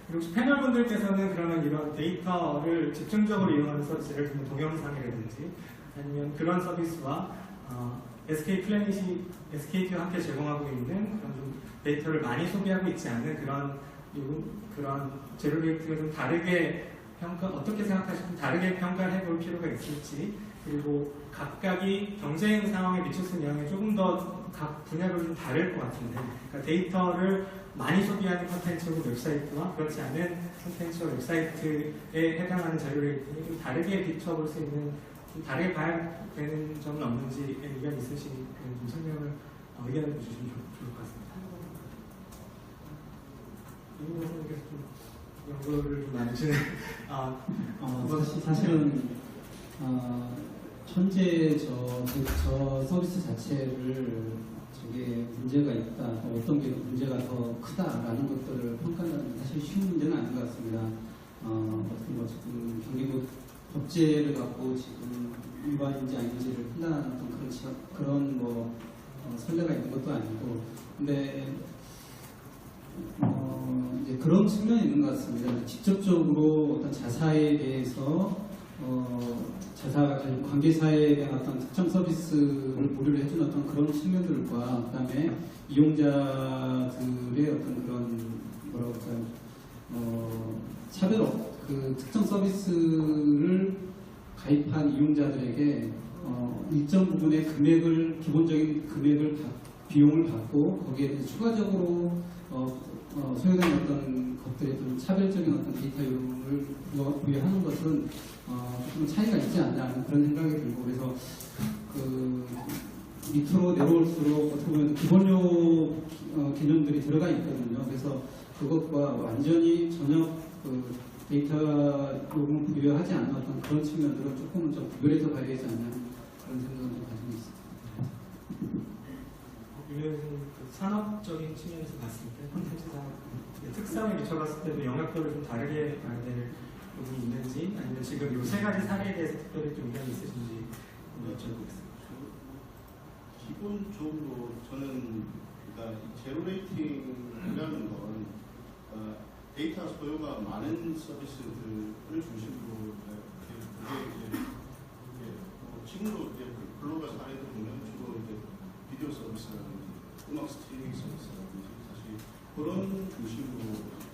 그리고 혹시 패널분들께서는 그러면 이런 데이터를 집중적으로 이용하는 서비스, 예를 들면 동영상이라든지 아니면 그런 서비스와 SK 플래닛이 SKT와 함께 제공하고 있는 그런 좀 데이터를 많이 소비하고 있지 않은 그런 제로레이트가 좀 다르게 어떻게 생각하시면 다르게 평가를 해볼 필요가 있을지, 그리고 각각이 경쟁 상황에 미쳤을 영향이 조금 더 각 분야로 좀 다를 것 같은데, 그러니까 데이터를 많이 소비하는 콘텐츠와 웹사이트와 그렇지 않은 콘텐츠와 웹사이트에 해당하는 제로레이트를 좀 다르게 비춰볼 수 있는, 좀 다르게 봐야 되는 점은 없는지 의견 있으시면 좀 설명을, 의견을 주시면 좋을 것 같습니다. 이 선생님께서 좀 연구를 좀 많으시는, 사실은 현재 저 서비스 자체를 저게 문제가 있다, 어떤 게 문제가 더 크다라는 것들을 평가하는 게 사실 쉬운 문제는 아닌 것 같습니다. 어떻게 뭐 지금 경기도 법제를 갖고 지금 위반인지 아닌지를 판단하는 어떤 그런 선례가 있는 것도 아니고, 근데 이제 그런 측면이 있는 것 같습니다. 직접적으로 어떤 자사에 대해서 자사 관계사에 대한 어떤 특정 서비스를 보류를 해준 어떤 그런 측면들과, 그다음에 이용자들의 어떤 그런 뭐라고 할까요, 차별업, 그 특정 서비스를 가입한 이용자들에게 일정 부분의 기본적인 금액을 비용을 받고 거기에 대해서 추가적으로 소요된 어떤 것들의 좀 차별적인 어떤 데이터 요금을 부여하는 것은 좀 차이가 있지 않나 그런 생각이 들고, 그래서 그 밑으로 내려올수록 어떻게 보면 기본료 개념들이 들어가 있거든요. 그래서 그것과 완전히 전혀 그 데이터 요금을 부여하지 않는 어떤 그런 측면들은 조금은 좀 구별해서 봐야 되지 않나 그런 생각을 좀 가지고 있습니다. 그 산업적인 측면에서 봤을 때 콘텐츠 산업 특성에 비춰봤을 때도 영역별로 좀 다르게 봐야 될 부분이 있는지, 아니면 지금 이 세 가지 사례에 대해서 특별히 좀 의견이 있으신지 여쭤보겠습니다. 기본적으로 저는 그러니까 제로레이팅이라는 건 데이터 소요가 많은 서비스들을 중심으로 지금도 이제 글로벌 사례들 보면 주로 이제 비디오 서비스라든지 음악 스트리밍 서비스라든지 사실 그런 중심으로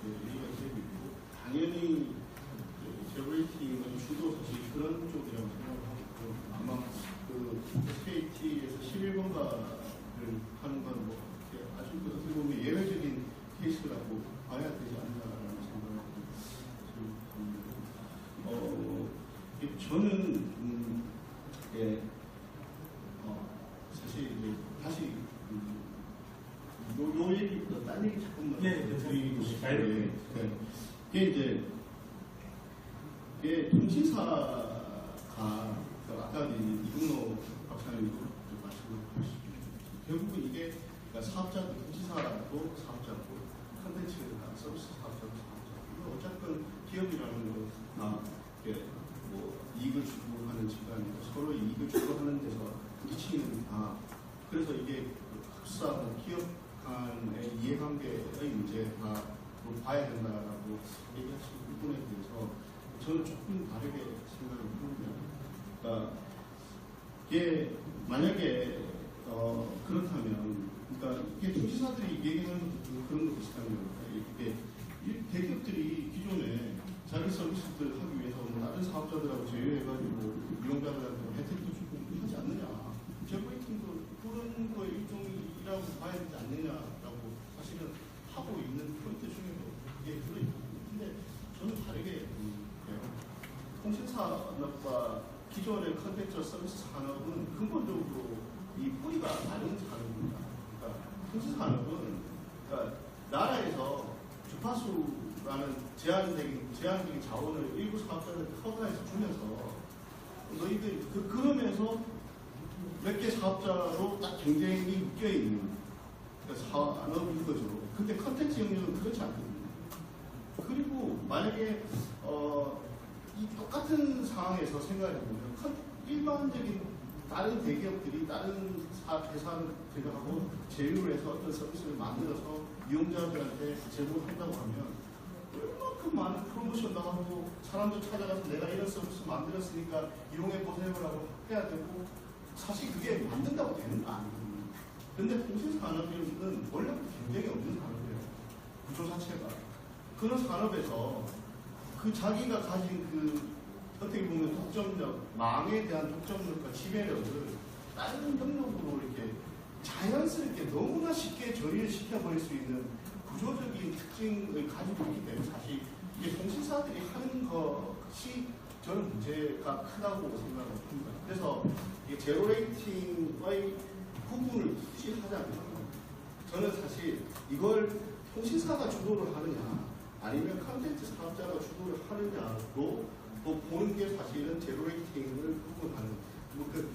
얘기가 되고 있고, 당연히 제로레이팅은 주도 사실 그런 쪽이라고 생각을 하고 있고, 아마 그 SKT에서 11번가를 하는 건 뭐 아주 어떻게 보면 예외적인 케이스라고 봐야 되지 않나라는 생각을 듭니다. 저는 사실 이제 다시 요 얘기, 딴 얘기 조금만 드리고 싶은데, 이게 이제 통신사가 아까 이근호 박사님도 말씀하셨죠. 결국은 이게 그러니까 사업자도 통신사도 사업자고 컨텐츠나 서비스 사업자도 사업자고, 이거 어쨌든 기업이라는 건 뭐 이익을 추구하는 집단이고 서로 이익을 추구하는 데서 부딪히는 그래서 이게 흡사 기업 간의 이해관계의 문제가 봐야 된다라고 얘기하시는 부분에 대해서 저는 조금 다르게 생각을 합니다. 그러니까 이게 만약에 그렇다면, 그러니까 이게 통신사들이 얘기하는 것도 그런 거 비슷한 거예요. 이게 대기업들이 기존에 자기 서비스들 하기 위해서 뭐 다른 사업자들하고 제휴해가지고 이용자들한테 혜택도 주고 하지 않느냐, 제브레이팅도 그런 거의 일종이라고 봐야 되지 않느냐라고 사실은 하고 있는 포인트 중에도 이게 들어있거든요. 근데 저는 다르게 통신산업과 기존의 컨텐츠 서비스 산업은 근본적으로 이 뿌리가 다른 산업입니다. 그러니까 통신산업은 그러니까 나라에서 주파수라는 제한적인 자원을 일부 사업자들한테 허가해서 주면서 너희들 그러면서 몇 개 사업자로 딱 경쟁이 묶여있는 산업인 거죠. 근데 컨텐츠 영역은 그렇지 않거든요. 그리고 만약에 이 똑같은 상황에서 생각해보면 일반적인 다른 대기업들이 다른 회사를 제작하고 제휴를 해서 어떤 서비스를 만들어서 이용자들한테 제공한다고 하면 얼마큼 많은 프로모션도 하고 사람들 찾아가서 내가 이런 서비스 만들었으니까 이용해보세요라고 해야 되고, 사실 그게 만든다고 되는 거 아니거든요. 근데 통신산업은 원래부터 굉장히 없는 산업이에요. 구조 자체가. 그런 산업에서 그 자기가 가진 어떻게 보면 독점력, 망에 대한 독점력과 지배력을 다른 영역으로 이렇게 자연스럽게 너무나 쉽게 조리를 시켜버릴 수 있는 구조적인 특징을 가지고 있기 때문에 사실 이게 통신사들이 하는 것이 저는 문제가 크다고 생각을 합니다. 그래서 이게 제로 레이팅의 구분을 굳이 하자면 저는 사실 이걸 통신사가 주도를 하느냐 아니면 컨텐츠 사업자가 주도를 하느냐로 또 보는 게 사실은 제로 레이팅을 구분하는,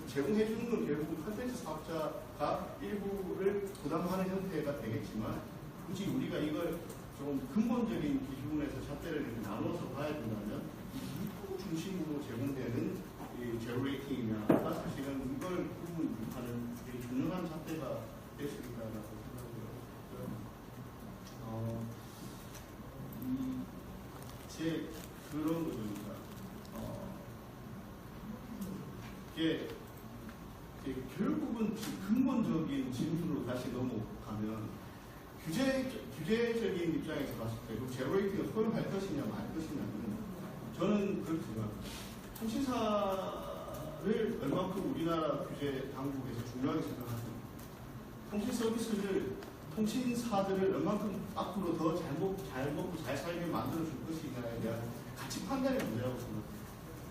제공해주는 건 결국 컨텐츠 사업자가 일부를 부담하는 형태가 되겠지만, 굳이 우리가 이걸 좀 근본적인 기준에서 잣대를 이렇게 나눠서 봐야 된다면 이부 중심으로 제공되는 이 제로 레이팅이냐가 사실은 이걸 구분하는 중요한 잣대가 될 수 있다고 생각하고요. 제 그런 거죠. 이게 결국은 근본적인 질문으로 다시 넘어가면 규제적인 입장에서 봤을 때 제로 레이팅을 허용할 것이냐 말 것이냐는 저는 그렇게 생각합니다. 통신사를 얼마큼 우리나라 규제 당국에서 중요하게 생각하고 통신 서비스를 통신사들을 얼마큼 앞으로 더 잘 먹고 잘 살게 만들어줄 것이냐에 대한 가치 판단의 문제라고 생각합니다.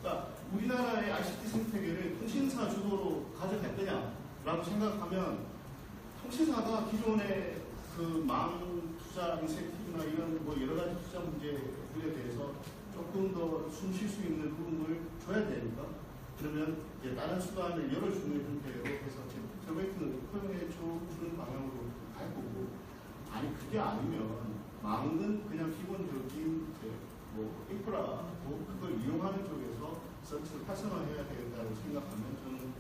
그러니까 우리나라의 ICT 생태계를 통신사 주도로 가져갈 거냐라고 생각하면 통신사가 기존의 망 투자 인센티브나 이런 여러 가지 투자 문제들에 대해서 조금 더 숨 쉴 수 있는 부분을 줘야 되니까, 그러면 이제 다른 수단을 열어주는 형태로 해서 제로레이팅을 허용해 주는 방향으로 갈 거고, 아니 그게 아니면 망은 그냥 기본적인 인프라고 그걸 이용하는 쪽에서 서비스를 활성화해야 된다고 생각하면 저는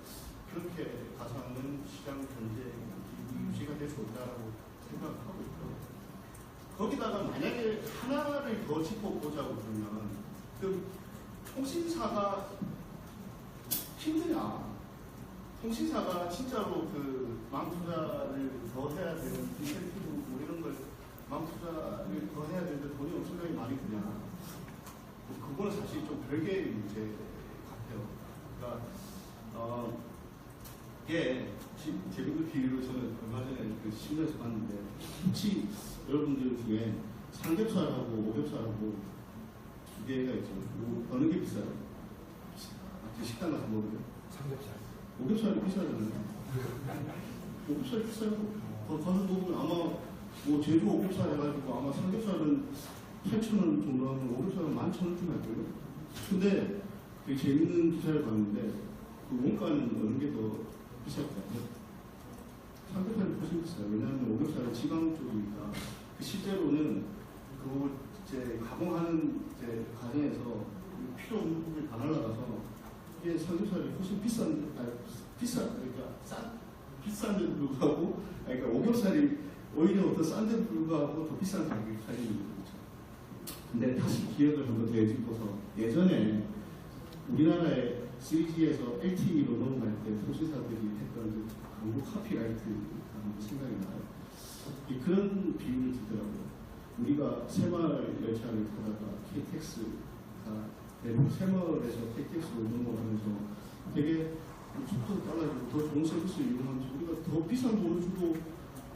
그렇게 가상은 시장 경쟁이 유지가 될 수 없다고 생각하고 있고, 거기다가 만약에 하나를 더 짚어보자고 그러면 통신사가 힘드냐, 통신사가 진짜로 망 투자를 더 해야 되는 인센티브 이런 걸 망 투자를 더 해야 되는데 돈이 엄청나게 많이 드냐, 그거는 사실 좀 별개의 문제 같아요. 그러니까 이게 재밌는 비유로 저는 얼마 전에 신문에서 봤는데, 혹시 여러분들 중에 삼겹살하고 오겹살하고 두 개가 있죠. 어느 게 비싸요? 식당 가서 먹으면 삼겹살. 오겹살이 비싸잖아요. 오겹살이 비싸요. 가서 먹으면 아마 제주 오겹살 해가지고 아마 삼겹살은 8,000원 정도 하면 오겹살은 11,000원쯤 할 거예요. 근데 되게 재밌는 기사를 봤는데 원가는 어느 게 더 비쌀 것 같아요? 삼겹살이 훨씬 비싸요. 왜냐하면 오겹살은 지방 쪽이니까 실제로는 그걸 이제 가공하는 과정에서 필요 없는 부분이 다 날라가서 이게 삼겹살이 훨씬 비싼데도 불구하고, 그러니까 오겹살이 오히려 더 싼데도 불구하고 더 비싼 가격이 팔리는 거죠. 근데 다시 기억을 한번 되짚어서 예전에 우리나라의 3G에서 LTE로 넘어갈 때 통신사들이 했던 광고 카피라이트가 생각이 나요. 그런 비유를 들더라고요. 우리가 새마을 열차를 타다가 KTX가 새마을에서 KTX로 넘어가면서 되게 속도도 빨라지고 더 좋은 서비스를 이용하면서 우리가 더 비싼 돈을 주고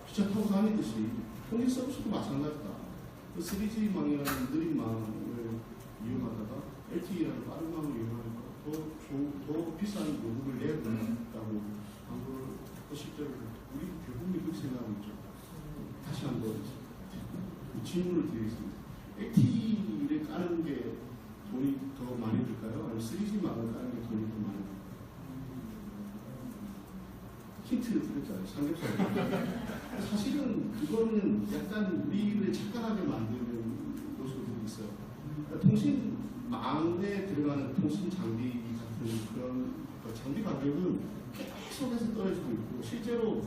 기차 타고 다니듯이 통신 서비스도 마찬가지다. 그 3G망이라는 느린 망을 이용하다가 LTE라는 빠른 망을 이용하니까 더 비싼 요금을 내야 된다고 광고를 실제로 우리 대부분이 그렇게 생각하고 있죠. 다시 한번 질문을 드리겠습니다. LTE를 까는 게 돈이 더 많이 들까요? 아니면 3G망을 까는 게 돈이 더 많이 들까요? 힌트를 드렸잖아요. 삼겹살. 사실은 그거는 약간 우리를 착각하게 만드는 요소들이 있어요. 그러니까 통신망에 들어가는 통신 장비 같은 그런 장비 가격은 계속해서 떨어지고 있고 실제로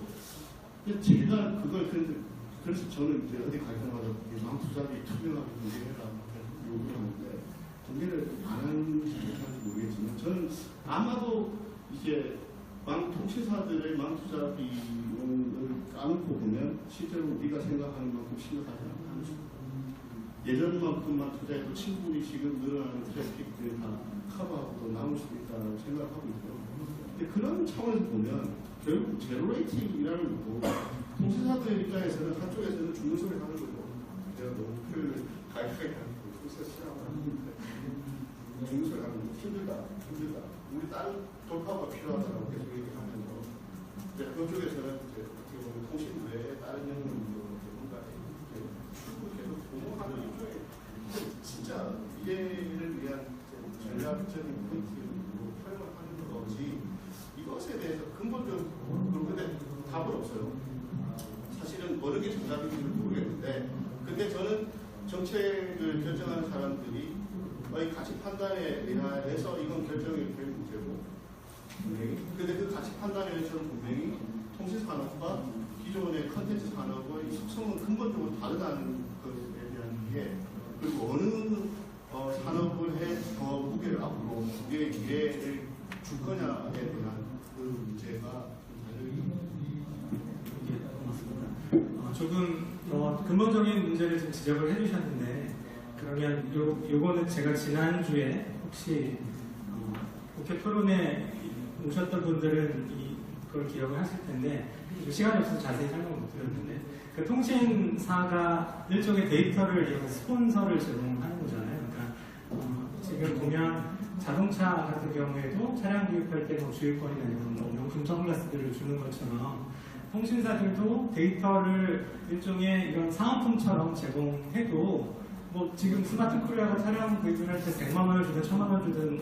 제가 그걸 그래서 저는 이제 어디 갈 때마다 망 투자비 투명하게 공개해라 요구를 하는데 공개를 안 하는지 못하는지 모르겠지만 저는 아마도 이게 통신사들의 망 투자 비용을 까놓고 보면 실제로 우리가 생각하는 만큼 심각하지 않습니다. 예전만큼만 투자해도 친구분이 지금 늘어나는 트래픽들 다 커버하고 또 남을 수도 있다고 생각하고 있고요. 근데 그런 차원에서 보면 결국 제로 레이팅이라는 것도 통신사들 입장에서는 한쪽에서는 죽는 소리 하는 거고 제가 너무 표현을 가격하게 하는 거고 통신사 시장을 하는데 죽는 소리 하는 거 힘들다. 우리 다른 돌파가 필요하다고 계속 얘기하면서 그쪽에서는 이제 어떻게 보면 통신 외에 다른 영역으로 뭔가 계속 공모하는 일종의 진짜 미래를 위한 전략적인 포인트로 활용하는 거지 이것에 대해서 근본적으로 근데 답은 없어요. 사실은 어느 게 정답인지를 모르겠는데 근데 저는 정책을 결정하는 사람들이 가치 판단에 의해서 이건 결정이 될 문제고 근데 그 가치 판단에 의해서는 분명히 통신산업과 기존의 컨텐츠 산업의 속성은 근본적으로 다르다는 것에 대한 이해 그리고 어느 산업을 더 무게를 앞으로 우리의 미래를 줄 거냐에 대한 그 문제가 조금 근본적인 문제를 좀 지적을 해주셨는데 그러면 요거는 제가 지난주에 혹시 국회 토론에 오셨던 분들은 그걸 기억을 하실 텐데 시간이 없어서 자세히 설명을 못 드렸는데 그 통신사가 일종의 데이터를 이용해서 스폰서를 제공하는 거잖아요. 그러니까 지금 보면 자동차 같은 경우에도 차량 구입할 때 주유권이나 이런 명품 선글라스들을 주는 것처럼 통신사들도 데이터를 일종의 이런 상업품처럼 제공해도 뭐 지금 스마트 코리아가 차량 구입을 할 때 100만 원을 주든 1000만 원 주든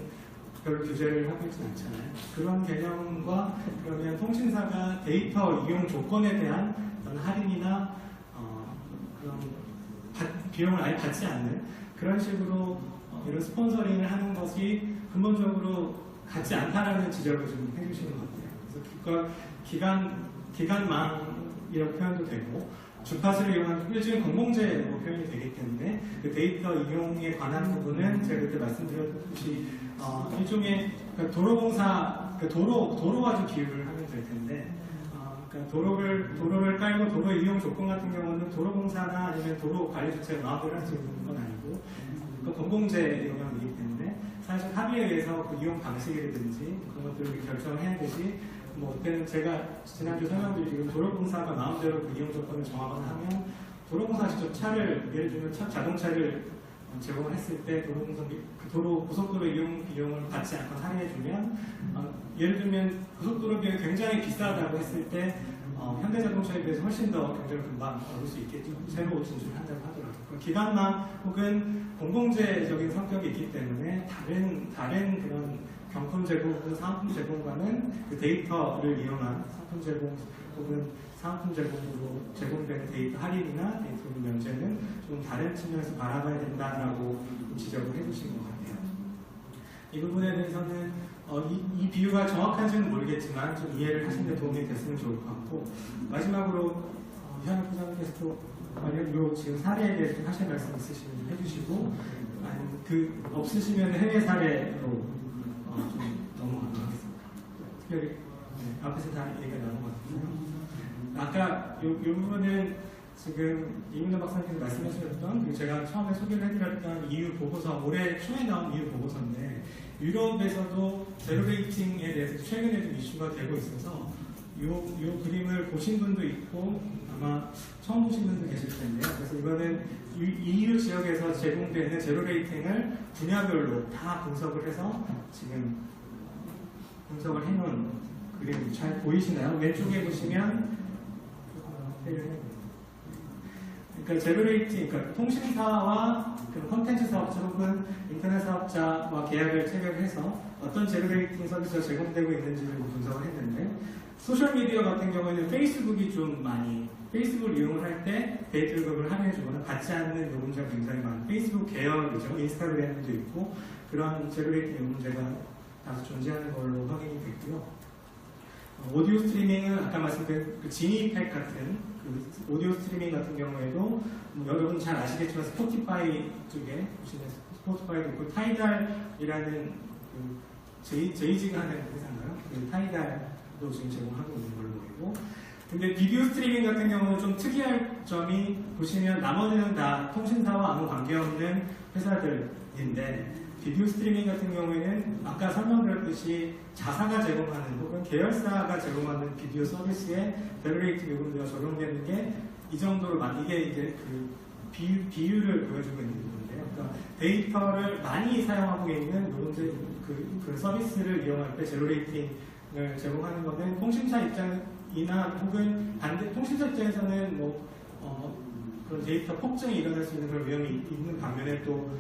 별 규제를 하고 있진 않잖아요. 그런 개념과 그러면 통신사가 데이터 이용 조건에 대한 어떤 할인이나 그런 비용을 아예 받지 않는 그런 식으로 이런 스폰서링을 하는 것이 근본적으로 같지 않다라는 지적을 좀 해주시는 것 같아요. 그래서 그걸 기간망이라고 표현도 되고 주파수를 이용한 일종의 공공재로 표현이 되기 때문에 그 데이터 이용에 관한 부분은 제가 그때 말씀드렸듯이 일종의 도로공사 도로와 좀 비유를 하면 될 텐데 그러니까 도로를 깔고 도로 이용 조건 같은 경우는 도로공사나 아니면 도로 관리 주체가 마음대로 할 수 있는 건 아니고 그 공공재 영역이기 때문에 사실 합의에 의해서 그 이용 방식이라든지 그런 것들을 결정해야 되지 뭐 그때는 제가 지난주 설명드린 도로공사가 마음대로 그 이용 조건을 정하거나 하면 도로공사 직접 차를 예를 들면 자동차를 제공을 했을 때 도로공사 고속도로 이용 비용을 받지 않고 할인해주면 예를 들면 고속도로 비용이 굉장히 비싸다고 했을 때 현대자동차에 비해서 훨씬 더 경쟁을 금방 얻을 수 있겠죠. 새로 진출한다고 하더라도 기간망 혹은 공공재적인 성격이 있기 때문에 다른 그런 경품 제공 혹은 상품 제공과는 그 데이터를 이용한 상품 제공 혹은 상품 제공으로 제공되는 데이터 할인이나 데이터 면제는 좀 다른 측면에서 바라봐야 된다라고 지적을 해주신 것 같아요. 이 부분에 대해서는 이 비유가 정확한지는 모르겠지만 좀 이해를 하시는 데 도움이 됐으면 좋을 것 같고 마지막으로 이상혁 부장님께서도 만약 요 지금 사례에 대해서 좀 하실 말씀 있으시면 해주시고, 아니면 그 없으시면 해외 사례로 좀 넘어가도록 하겠습니다. 특별히 앞에서 다 얘기가 나온 것 같아요. 아까 요 부분은 지금 이민호 박사님께서 말씀하셨던 그 제가 처음에 소개를 해드렸던 EU 보고서, 올해 초에 나온 EU 보고서인데, 유럽에서도 제로 레이팅에 대해서 최근에 좀 이슈가 되고 있어서 요 그림을 보신 분도 있고 아마 처음 보신 분도 계실 텐데요. 그래서 이거는 EU 지역에서 제공되는 제로 레이팅을 분야별로 다 분석을 해서 지금 분석을 해놓은 그림 잘 보이시나요? 왼쪽에 보시면 그러니까 제로 레이팅, 그러니까 통신사와 콘텐츠 사업자 혹은 인터넷 사업자와 계약을 체결해서 어떤 제로 레이팅 서비스가 제공되고 있는지를 분석을 했는데, 소셜미디어 같은 경우에는 페이스북이 좀 많이, 페이스북을 이용을 할 때 데이터 요금을 할인해주거나 받지 않는 요금제가 굉장히 많은 페이스북 계열이죠. 인스타그램도 있고 그런 제로 레이팅 요금제가 다소 존재하는 걸로 확인이 됐고요. 오디오 스트리밍은 아까 말씀드린 그 지니팩 같은 그 오디오 스트리밍 같은 경우에도 여러분 잘 아시겠지만 스포티파이 쪽에 보시면 스포티파이도 있고 타이달이라는 그 제이지가 하는 회사인가요? 그 타이달도 지금 제공하고 있는 걸로 보이고, 근데 비디오 스트리밍 같은 경우는 좀 특이할 점이 보시면 나머지는 다 통신사와 아무 관계없는 회사들인데, 비디오 스트리밍 같은 경우에는 아까 설명드렸듯이 자사가 제공하는 혹은 계열사가 제공하는 비디오 서비스에 베러레이팅 요금제가 적용되는 게 이 정도로 이게 이제 그 비율을 보여주고 있는 부분인데요. 그러니까 데이터를 많이 사용하고 있는 요금제 그 서비스를 이용할 때 제로레이팅을 제공하는 것은 통신사 입장이나 혹은 반대 통신사 입장에서는 그런 데이터 폭증이 일어날 수 있는 그런 위험이 있는 반면에 또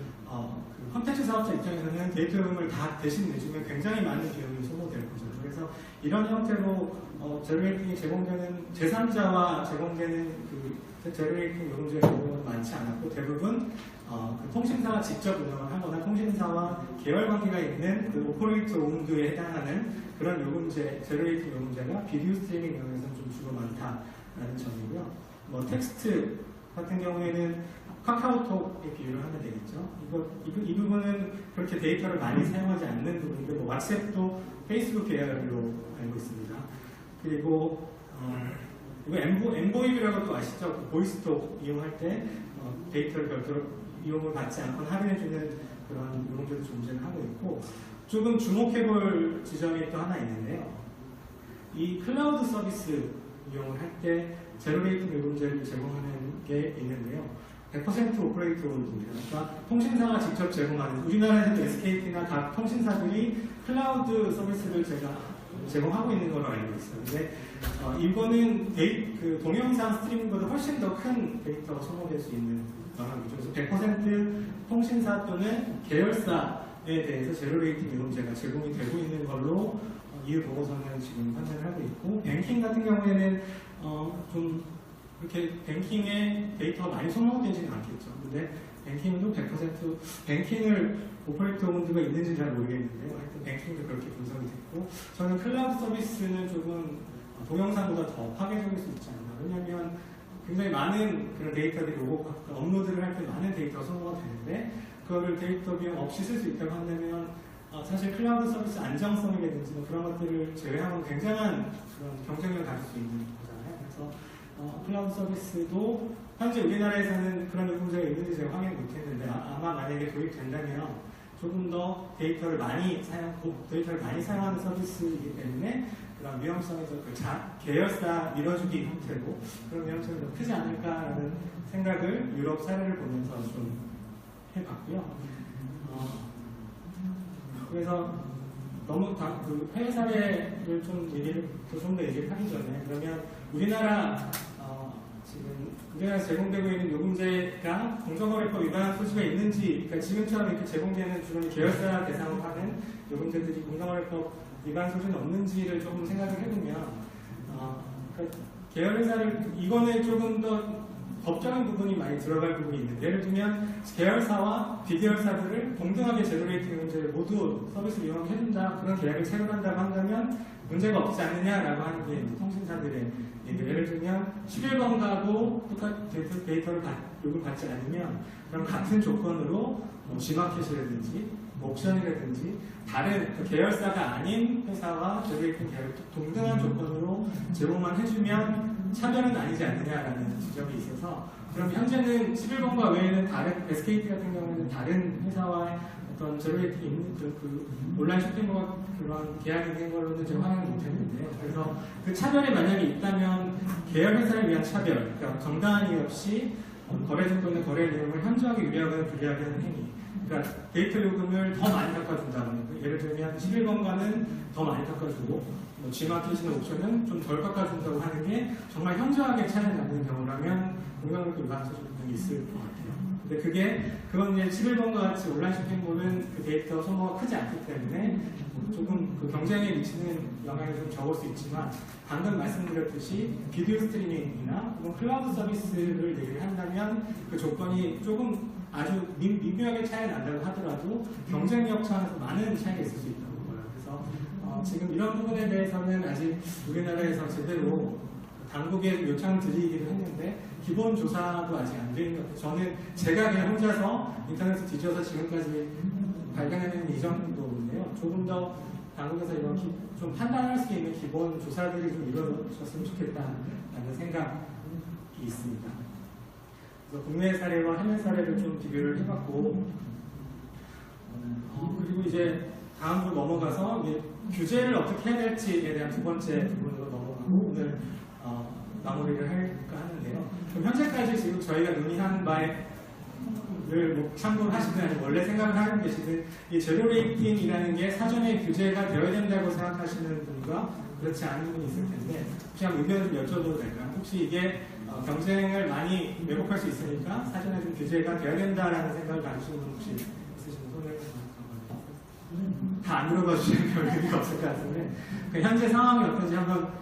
콘텐츠 사업자 입장에서는 데이터 요금을 다 대신 내주면 굉장히 많은 비용이 소모될 거죠. 그래서 이런 형태로 제로레이팅이 제공되는 제3자와 제공되는 그 제로레이팅 요금제의 경우는 많지 않았고, 대부분 그 통신사가 직접 운영을 하거나 통신사와 계열 관계가 있는 그 오퍼레이터 오운드에 해당하는 그런 요금제, 제로레이팅 요금제가 비디오 스트리밍 영역에서는 좀 주로 많다라는 점이고요. 텍스트 같은 경우에는 카카오톡에 비유를 하면 되겠죠. 이 부분은 그렇게 데이터를 많이 사용하지 않는 부분이고, 왓츠앱도 페이스북 계열로 알고 있습니다. 그리고 이거 엠보이브라고 또 아시죠? 그 보이스톡 이용할 때 데이터를 별도로 이용을 받지 않거나 할인해주는 그런 요금제도 존재를 하고 있고, 조금 주목해볼 지점이 또 하나 있는데요. 이 클라우드 서비스 이용을 할 때 제로레이팅 요금제를 제공하는 게 있는데요. 100% 오퍼레이터 오운드입니다. 그러니까 통신사가 직접 제공하는, 우리나라에서도 SKT나 각 통신사들이 클라우드 서비스를 제공하고 있는 걸로 알고 있어요. 근데 이거는 그 동영상 스트리밍보다 훨씬 더 큰 데이터가 소모될 수 있는 방안이죠. 그래서 100% 통신사 또는 계열사에 대해서 제로레이팅 요금제가 제공이 되고 있는 걸로 EU 보고서는 지금 판단을 하고 있고, 뱅킹 같은 경우에는 좀 이렇게 뱅킹에 데이터가 많이 소모되지는 않겠죠. 근데 뱅킹도 100% 뱅킹을 오퍼레이터 오운드가 있는지는 잘 모르겠는데요. 하여튼 뱅킹도 그렇게 분석이 됐고, 저는 클라우드 서비스는 조금 동영상보다 더 파괴적일 수 있지 않나. 왜냐하면 굉장히 많은 그런 데이터들이 오고 업로드를 할 때 많은 데이터가 소모가 되는데, 그거를 데이터 비용 없이 쓸 수 있다고 한다면 사실 클라우드 서비스 안정성이라든지 그런 것들을 제외하면 굉장한 그런 경쟁력을 가질 수 있는 거잖아요. 그래서 클라우드 서비스도 현재 우리나라에서는 그런 요금제가 있는지 제가 확인 못했는데, 아마 만약에 도입된다면 조금 더 데이터를 많이 사용하는 서비스이기 때문에 그런 위험성에서 계열사 밀어주기 형태로 그런 위험성이 더 크지 않을까라는 생각을 유럽 사례를 보면서 좀 해봤고요. 그래서 너무 그 해외 사례를 좀 더 얘기를 하기 전에, 그러면 우리나라 지금 우리나라에서 제공되고 있는 요금제가 공정거래법 위반 소지가 있는지, 그러니까 지금처럼 이렇게 제공되는 주로 계열사 대상으로 하는 요금제들이 공정거래법 위반 소지는 없는지를 조금 생각을 해보면, 그러니까 계열회사를, 이거는 조금 더 법적인 부분이 많이 들어갈 부분이 있는데, 예를 들면 계열사와 비계열사들을 동등하게 제로레이팅 요금제를 모두 서비스를 이용하게 해준다, 그런 계약을 체결한다고 한다면 문제가 없지 않느냐라고 하는 게 이제 통신사들의 얘기를 예를 들면 11번가도 데이터를 요구받지 않으면 그럼 같은 조건으로 뭐 G마켓이라든지 옵션이라든지 다른 그 계열사가 아닌 회사와 제로레이팅 계열 동등한 조건으로 제공만 해주면 차별은 아니지 않느냐라는 지적이 있어서 그럼 현재는 11번가 외에는 다른 SKT 같은 경우는 다른 회사와 어떤 제로레이팅이 있는 그 온라인 쇼핑몰 그런 계약이 있는 걸로는 제가 확인을 못했는데요. 그래서 그 차별이 만약에 있다면 계열 회사를 위한 차별, 그러니까 정당한 이유 없이 거래 조건의 거래 내용을 현저하게 유리하거나 불리하게 하는 행위. 그러니까 데이터 요금을 더 많이 깎아준다는 거. 예를 들면 11번가는 더 많이 깎아주고 뭐 G마켓이나 옵션은 좀 덜 깎아준다고 하는 게 정말 현저하게 차이가 나는 경우라면 공감을 요구하는 소식이 있을 것 같아요. 근데 그건 이제 11번과 같이 온라인 쇼핑몰은 그 데이터 소모가 크지 않기 때문에 조금 그 경쟁에 미치는 영향이 좀 적을 수 있지만 방금 말씀드렸듯이 비디오 스트리밍이나 혹은 클라우드 서비스를 얘기를 한다면 그 조건이 조금 아주 미묘하게 차이가 난다고 하더라도 경쟁력 차원에서 많은 차이가 있을 수 있다고 봐요. 그래서 지금 이런 부분에 대해서는 아직 우리나라에서 제대로 당국에 요청을 드리기도 했는데 기본 조사도 아직 안 돼 있는 것 같아요. 저는 제가 그냥 혼자서 인터넷을 뒤져서 지금까지 발견해낸 이 정도인데요. 조금 더 당국에서 이런 좀 판단할 수 있는 기본 조사들이 좀 이루어졌으면 좋겠다라는 생각이 있습니다. 그래서 국내 사례와 해외 사례를 좀 비교를 해봤고 그리고 이제 다음으로 넘어가서 이제 규제를 어떻게 해야 될지에 대한 두 번째 부분으로 넘어가고 오늘 마무리를 할까 하는데요. 그럼 현재까지 지금 저희가 논의한 바를 뭐 참고를 하시든 아니면 원래 생각을 하고 계시든 이 제로 레이팅이라는 게 사전에 규제가 되어야 된다고 생각하시는 분과 그렇지 않은 분이 있을 텐데 혹시 한번 의견을 좀 여쭤봐도 될까요? 혹시 이게 경쟁을 많이 왜곡할 수 있으니까 사전에 좀 규제가 되어야 된다라는 생각을 가지시는 분 혹시 있으시면 손을 다 안 물어봐 주시는 별 의미가 없을 것 같은데 그 현재 상황이 어떤지 한번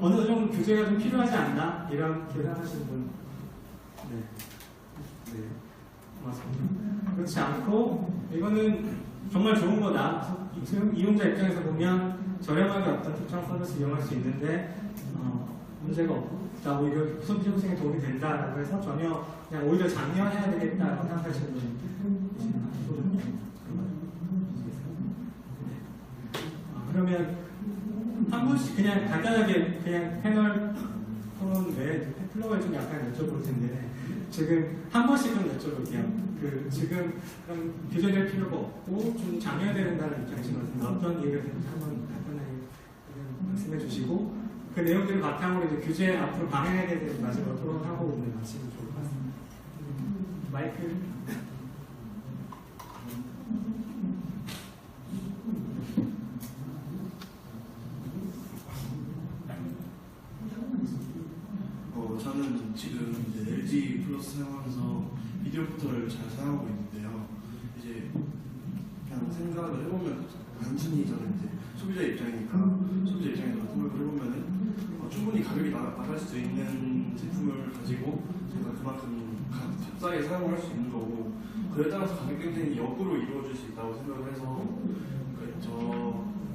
어느 정도 규제가 좀 필요하지 않나 이런 계산하시는 분 네, 고맙습니다. 그렇지 않고 이거는 정말 좋은 거다. 이용자 입장에서 보면 저렴하게 어떤 특정 서비스 이용할 수 있는데 문제가 없다. 오히려 소비 형성에 도움이 된다라고 해서 전혀 그냥 오히려 장려해야 되겠다라고 생각하시는 분이시나 그러면 한 분씩 그냥 간단하게 그냥 패널 토론 외에 플로어를 좀 약간 여쭤볼 텐데 지금 한 번씩 좀 여쭤볼게요. 지금 규제될 필요가 없고 좀 장려해야 된다는 입장이신 것 같은데 어떤 이유를 드는지 한번 간단하게 말씀해 주시고 그 내용들을 바탕으로 이제 규제 앞으로 방향에 대해서 마지막으로 토론하고 오늘 마치면 좋을 것 같습니다. 마이크. 저는 지금 이제 LG 플러스 사용하면서 비디오 포털을 잘 사용하고 있는데요. 이제 그냥 생각을 해보면 단순히 저는 이제 소비자 입장이니까 소비자 입장에서 생각을 해보면은 충분히 가격이 나갈 수 있는 제품을 가지고 제가 그만큼 값싸게 사용할 수 있는 거고 그에 따라서 가격 경쟁이 역으로 이루어질 수 있다고 생각을 해서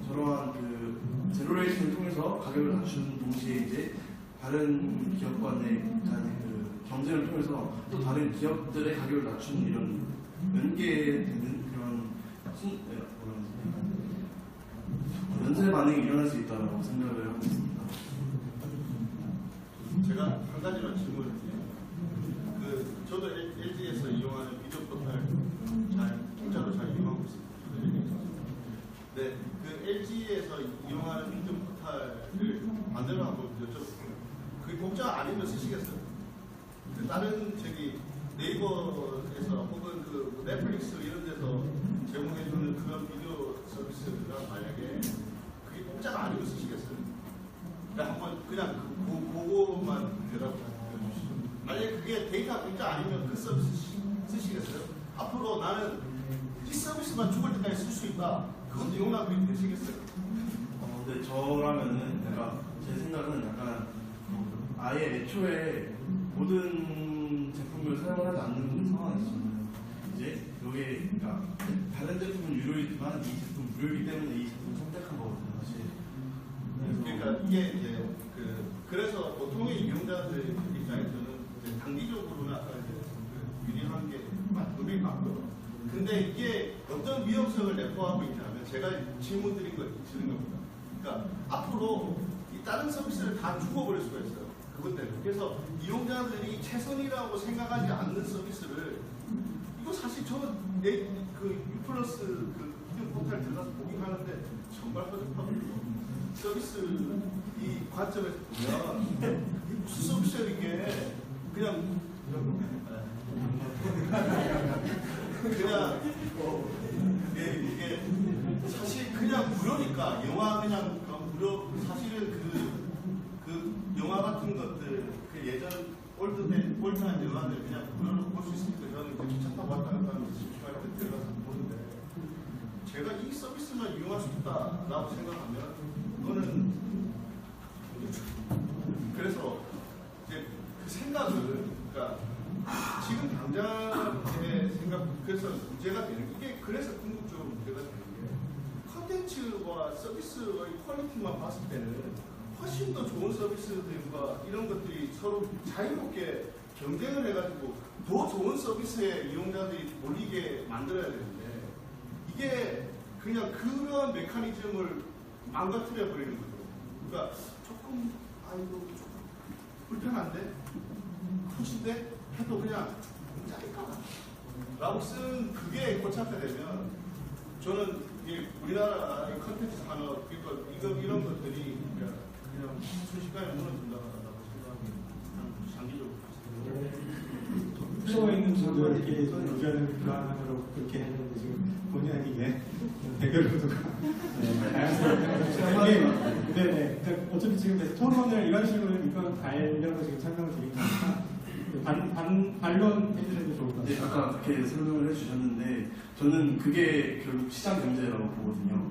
저러한 그 제로 레이팅을 통해서 가격을 낮추는 동시에 이제 다른 기업 간의 그 경쟁을 통해서 또 다른 기업들의 가격을 낮추는 이런 연계되는 그런 연쇄 반응이 일어날 수 있다고 생각을 하고 있습니다. 제가 한 가지만 질문을 드려요. 저도 LG에서 이용하는 비디오 포털 진짜로 잘 이용하고 있습니다. 네, 그 LG에서 이용하는 비디오 포털을 만들어 한번 여쭤볼게요. 그게 공짜 아니면 쓰시겠어요? 다른 네이버에서 혹은 그 넷플릭스 이런 데서 제공해주는 그런 비디오 서비스가 만약에 그게 공짜가 아니면 쓰시겠어요? 한번 그냥 그거만 대답해 주시죠. 만약에 그게 데이터 공짜 아니면 그 서비스 쓰시겠어요? 앞으로 나는 이 서비스만 죽을 때까지 쓸 수 있다. 그것도 용납이 되시겠어요? 근데 저라면은 약간 제 생각은 약간 아예 애초에 모든 제품을 사용하지 않는 상황이었어요. 이제 여기 그러니까 다른 제품은 유료이지만 이 제품 무료이기 때문에 이 제품을 선택한 거거든요. 사실 그러니까 이게 이제 그래서 보통의 이용자들 입장에서는 이제 단기적으로는 아까 이제 유리한 게 분명히 맞거든요. 근데 이게 어떤 위험성을 내포하고 있냐면 제가 질문 드린 겁니다. 그러니까 앞으로 이 다른 서비스를 다 죽어버릴 수가 있어요. 그것 때문에. 그래서 이용자들이 최선이라고 생각하지 않는 서비스를 이거 사실 저는 그 U+ 그 비디오 포털 들어가서 보긴 하는데 정말 허접하거든요. 서비스 이 관점에서 보면 이게 무슨 서비스야 이게 그냥 이게 사실 그냥 무료니까 영화 그냥 무료 사실은 그 영화 같은 것들 그 예전 올드한 영화들 그냥 무료로 볼 수 있으니까 저는 이제 기차 타고 왔다 갔다 하면서 심심할 때 들어가서 보는데 제가 이 서비스만 이용할 수 있다라고 생각하면 그거는 그래서 이제 그 생각을 그러니까 지금 당장의 생각 그래서 문제가 되는 이게 그래서 궁극적으로 문제가 되는 게 컨텐츠와 서비스의 퀄리티만 봤을 때는 훨씬 더 좋은 서비스들과 이런 것들이 서로 자유롭게 경쟁을 해가지고 더 좋은 서비스에 이용자들이 몰리게 만들어야 되는데 이게 그냥 그런 메커니즘을 망가뜨려 버리는 거죠. 그러니까 조금 아이고 조금 불편한데 푸신데 해도 그냥 짜릴까 라고 쓴 그게 고착화되면 저는 이게 우리나라 컨텐츠 산업 이런 것들이 그냥 순식간에 무너진다고 생각합니다. 장기적으로. 플로어 있는 분들께 의견을 교환하도록 그렇게 했는데 지금 본의 아니게 대결구도가 다양스럽게 네네. 그러니까 어차피 지금 토론을 이런 식으로 이건 가려고 지금 설명을 드린 거니까 반론 해주셔도 좋을 것 같아요. 네, 아까 그렇게 설명을 해주셨는데 저는 그게 결국 시장 경제라고 보거든요.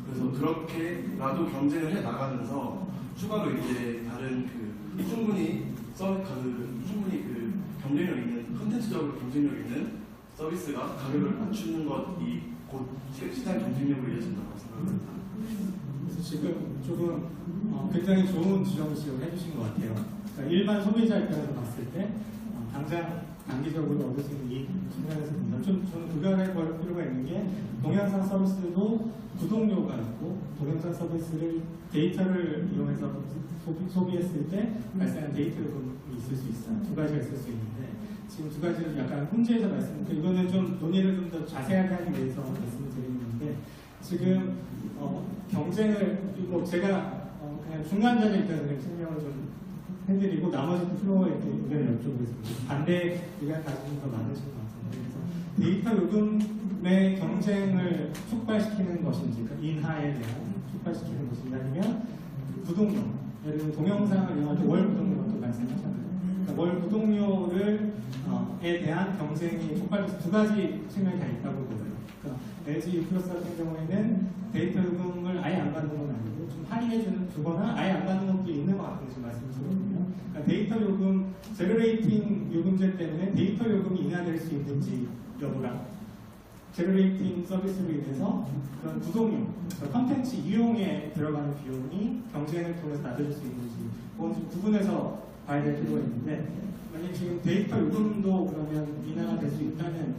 그래서 그렇게라도 경쟁을 해 나가면서 추가로 이제 다른 충분히 그 경쟁력 있는 컨텐츠적으로 경쟁력 있는 서비스가 가격을 낮추는 것이 곧 시장 경쟁력으로 이어진다고 생각합니다. 그래서 지금 조금 굉장히 좋은 지적을 지금 해주신 것 같아요. 그러니까 일반 소비자 입장에서 봤을 때 당장 단기적으로 얻을 수 있는 이익 측면에서 본다면 저는 구별해 볼 필요가 있는 게 동영상 서비스도 구독료가 있고 동영상 서비스를 데이터를 이용해서 소비했을 때 발생한 데이터 요금이 있을 수 있어요. 두 가지가 있을 수 있는데 지금 두 가지를 약간 혼재해서 말씀드리고 이거는 좀 논의를 좀 더 자세하게 하기 위해서 말씀을 드리는 건데 지금 경쟁을 이거 제가 그냥 중간자들 입장에서 설명을 좀 해드리고 나머지 플로어에 의견을 여쭤보겠습니다. 반대 의견 가지고 더 많으신 것 같은데 그래서 데이터 요금의 경쟁을 촉발시키는 것인지 그러니까 인하에 대한 촉발시키는 것인지 아니면 구독료 예를 들면 동영상을 이용할 때 월 구독료도 말씀하셨나요? 그러니까 월 구독료에 대한 경쟁이 촉발돼서 두 가지 측면이 다 있다고 보여요. 그러니까 LG U+ 같은 경우에는 데이터 요금을 아예 안 받는 건 아니고 좀 할인해 주거나 아예 안 받는 것도 있는 것 같아요. 지금 말씀드렸거든요. 그러니까 데이터 요금, 제로레이팅 요금제 때문에 데이터 요금이 인하될 수 있는지 여부랑 제로레이팅 서비스로 인해서 그런 구독료, 컨텐츠 이용에 들어가는 비용이 경쟁을 통해서 낮아질 수 있는지 그건 좀 구분해서 봐야 될 필요가 있는데 만약 지금 데이터 요금도 그러면 인하가 될 수 있다는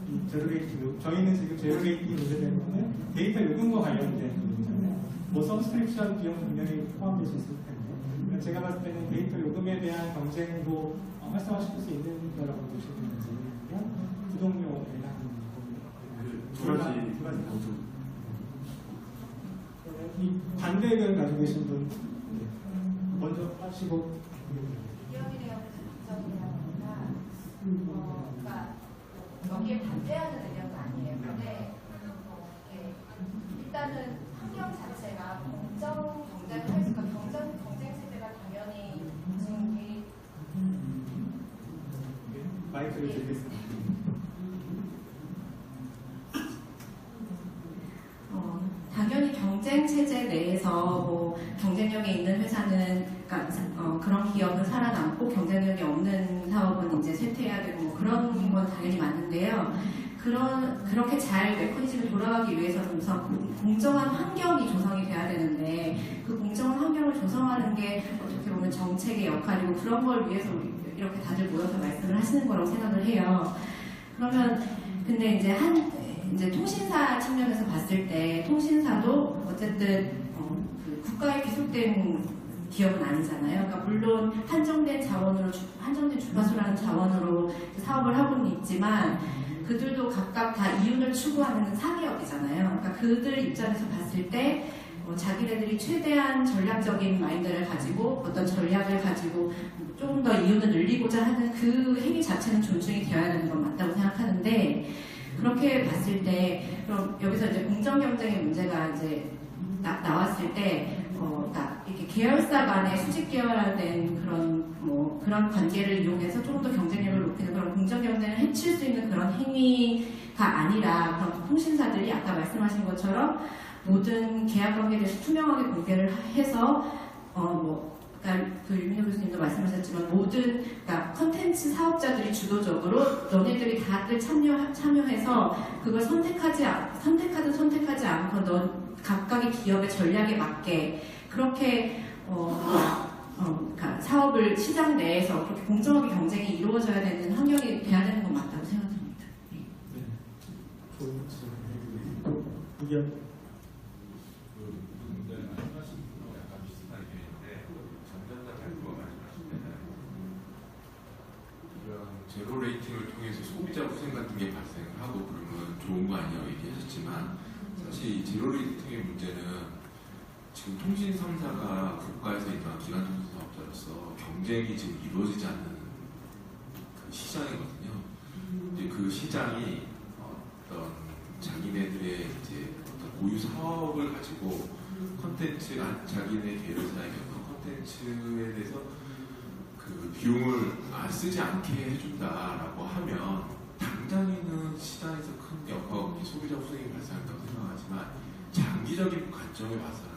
이 제로레이팅, 저희는 지금 제로레이팅 문제 때문에 데이터 요금과 관련된 부분이잖아요. 뭐 서브스크립션 비용 분명히 포함될 수 있을 텐데 그러니까 제가 봤을 때는 데이터 요금에 대한 경쟁도 활성화시킬 수 있는 거라고 보시는지 아니면 구독료에 대한 두 가지 모두. 이 반대 의견을 가지고 계신 분 먼저 하시고. 기업이래요. 적이라거나 그러니까 여기에 반대하는 의견은 아니에요. 근데 일단은 환경 자체가 공정 경쟁을 할 수가 경쟁 체제가 당연히 지금 마이크를 드리겠습니다. 당연히 경쟁 체제 내에서 뭐 경쟁력이 있는 회사는 그런 기업은 살아남고 경쟁력이 없는 사업은 이제 쇠퇴해야 되고 뭐 그런 건 당연히 맞는데요. 그렇게 잘 메커니즘이 돌아가기 위해서는 우선 공정한 환경이 조성이 돼야 되는데 그 공정한 환경을 조성하는 게 어떻게 보면 정책의 역할이고 그런 걸 위해서 우리 이렇게 다들 모여서 말씀을 하시는 거라고 생각을 해요. 그러면 근데 이제 통신사 측면에서 봤을 때 통신사도 어쨌든 그 국가에 귀속된 기업은 아니잖아요. 그러니까 물론 한정된 주파수라는 자원으로 사업을 하고는 있지만 그들도 각각 다 이윤을 추구하는 사기업이잖아요. 그러니까 그들 입장에서 봤을 때 자기네들이 최대한 전략적인 마인드를 가지고 어떤 전략을 가지고 조금 더 이윤을 늘리고자 하는 그 행위 자체는 존중이 되어야 되는 건 맞다고 생각하는데 그렇게 봤을 때 그럼 여기서 이제 공정 경쟁의 문제가 이제 나왔을 때 이렇게 계열사 간의 수직 계열화된 그런 관계를 이용해서 조금 더 경쟁력을 높이는 그런 공정 경쟁을 해칠 수 있는 그런 행위가 아니라 그런 통신사들이 아까 말씀하신 것처럼 모든 계약 관계에 대해서 투명하게 공개를 해서 그러니까 그 유민호 교수님도 말씀하셨지만 모든 컨텐츠 사업자들이 주도적으로 너네들이 다들 참여해서 그걸 선택하든 선택하지 않고 각각의 기업의 전략에 맞게 그렇게 그러니까 사업을 시장 내에서 그렇게 공정하게 경쟁이 이루어져야 되는 환경이 돼야 되는 건 맞다고 생각합니다. 네. 좋은 질문이에요. 의견? 제로 레이팅을 통해서 소비자 후생 같은 게 발생하고 그러면 좋은 거 아니냐고 얘기하셨지만 사실 이 제로 레이팅의 문제는 지금 통신 3사가 국가에서 인정한 기관 통신 사업자로서 경쟁이 지금 이루어지지 않는 그 시장이거든요. 이제 그 시장이 어떤 자기네들의 이제 어떤 고유 사업을 가지고 콘텐츠 자기네 계열사의 콘텐츠에 대해서 그 비용을 쓰지 않게 해준다라고 하면 당장에는 시장에서 큰 역학 소비자 후생이 발생한다고 생각하지만 장기적인 관점에 봐서는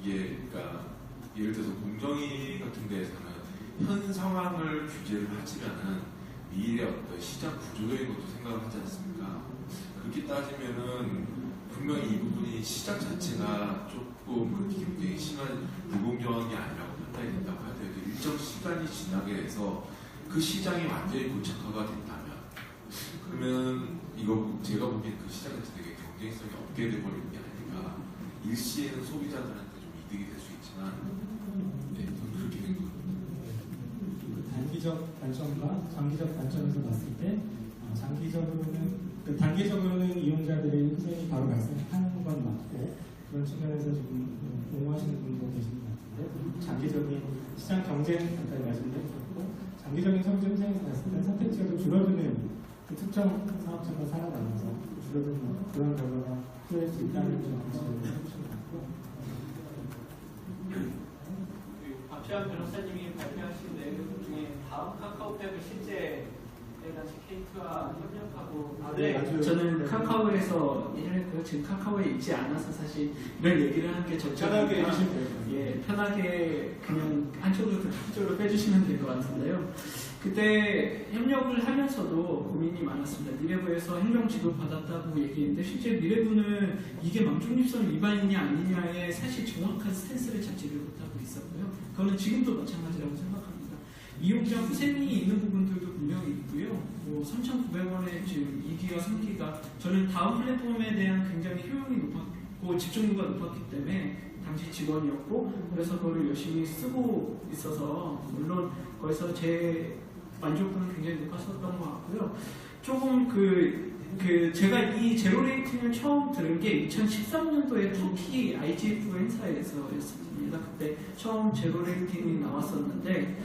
이게 그러니까 예를 들어서 공정위 같은 데에서는 현 상황을 규제를 하지만은 미래의 어떤 시장 구조적인 것도 생각을 하지 않습니까? 그렇게 따지면은 분명히 이 부분이 시장 자체가 조금 그렇게 굉장히 심한 불공정한 게 아니라고 판단이 된다고 하더라도 일정 시간이 지나게 돼서 그 시장이 완전히 고착화가 된다면 그러면 이거 제가 보기엔 그 시장 자체 되게 경쟁성이 없게 돼버리는 게 아닌가. 일시에는 소비자들한테 좀 이득이 될 수 있지만 네, 저는 그렇게 생각합니다. 단기적 관점과 장기적 관점에서 봤을 때 단기적으로는 이용자들의 희생이 바로 발생하는 건 맞고 그런 측면에서 지금 옹호하시는 분도 계신 것 같은데 장기적인 시장 경쟁 아까 말씀드렸고 장기적인 성장 희생에서 봤을 때 선택지가 좀 줄어드는 그 특정 사업자가 살아나면서 줄어드는 그런 결과가 필요할 수 있다는 점을 해주신 것 같고 박시환 변호사님이 발표하신 내용 중에 다음 카카오톡을 실제 당시 K2와 협력하고 저는 카카오에서 일을 했고요. 지금 카카오에 있지 않아서 사실 이런 얘기를 하는 게 편하게 해주시면 돼요. 예, 편하게 그냥 한쪽으로 빼주시면 될 것 같은데요. 그때 협력을 하면서도 고민이 많았습니다. 미래부에서 행정 지도 받았다고 얘기했는데 실제 미래부는 이게 망중립성 위반이냐 아니냐에 사실 정확한 스탠스를 잡지를 못하고 있었고요. 그거는 지금도 마찬가지라고 생각합니다. 이용자 후생이 있는 부분들도 분명히 있고요. 3,900원의 지금 2기가, 3기가 저는 다음 플랫폼에 대한 굉장히 효용이 높았고 집중도가 높았기 때문에 당시 직원이었고 그래서 그거를 열심히 쓰고 있어서 물론 거기서 제 만족도는 굉장히 높았었던 것 같고요. 조금 제가 이 제로 레이팅을 처음 들은 게 2013년도에 터키 IGF 행사에서였습니다. 그때 처음 제로 레이팅이 나왔었는데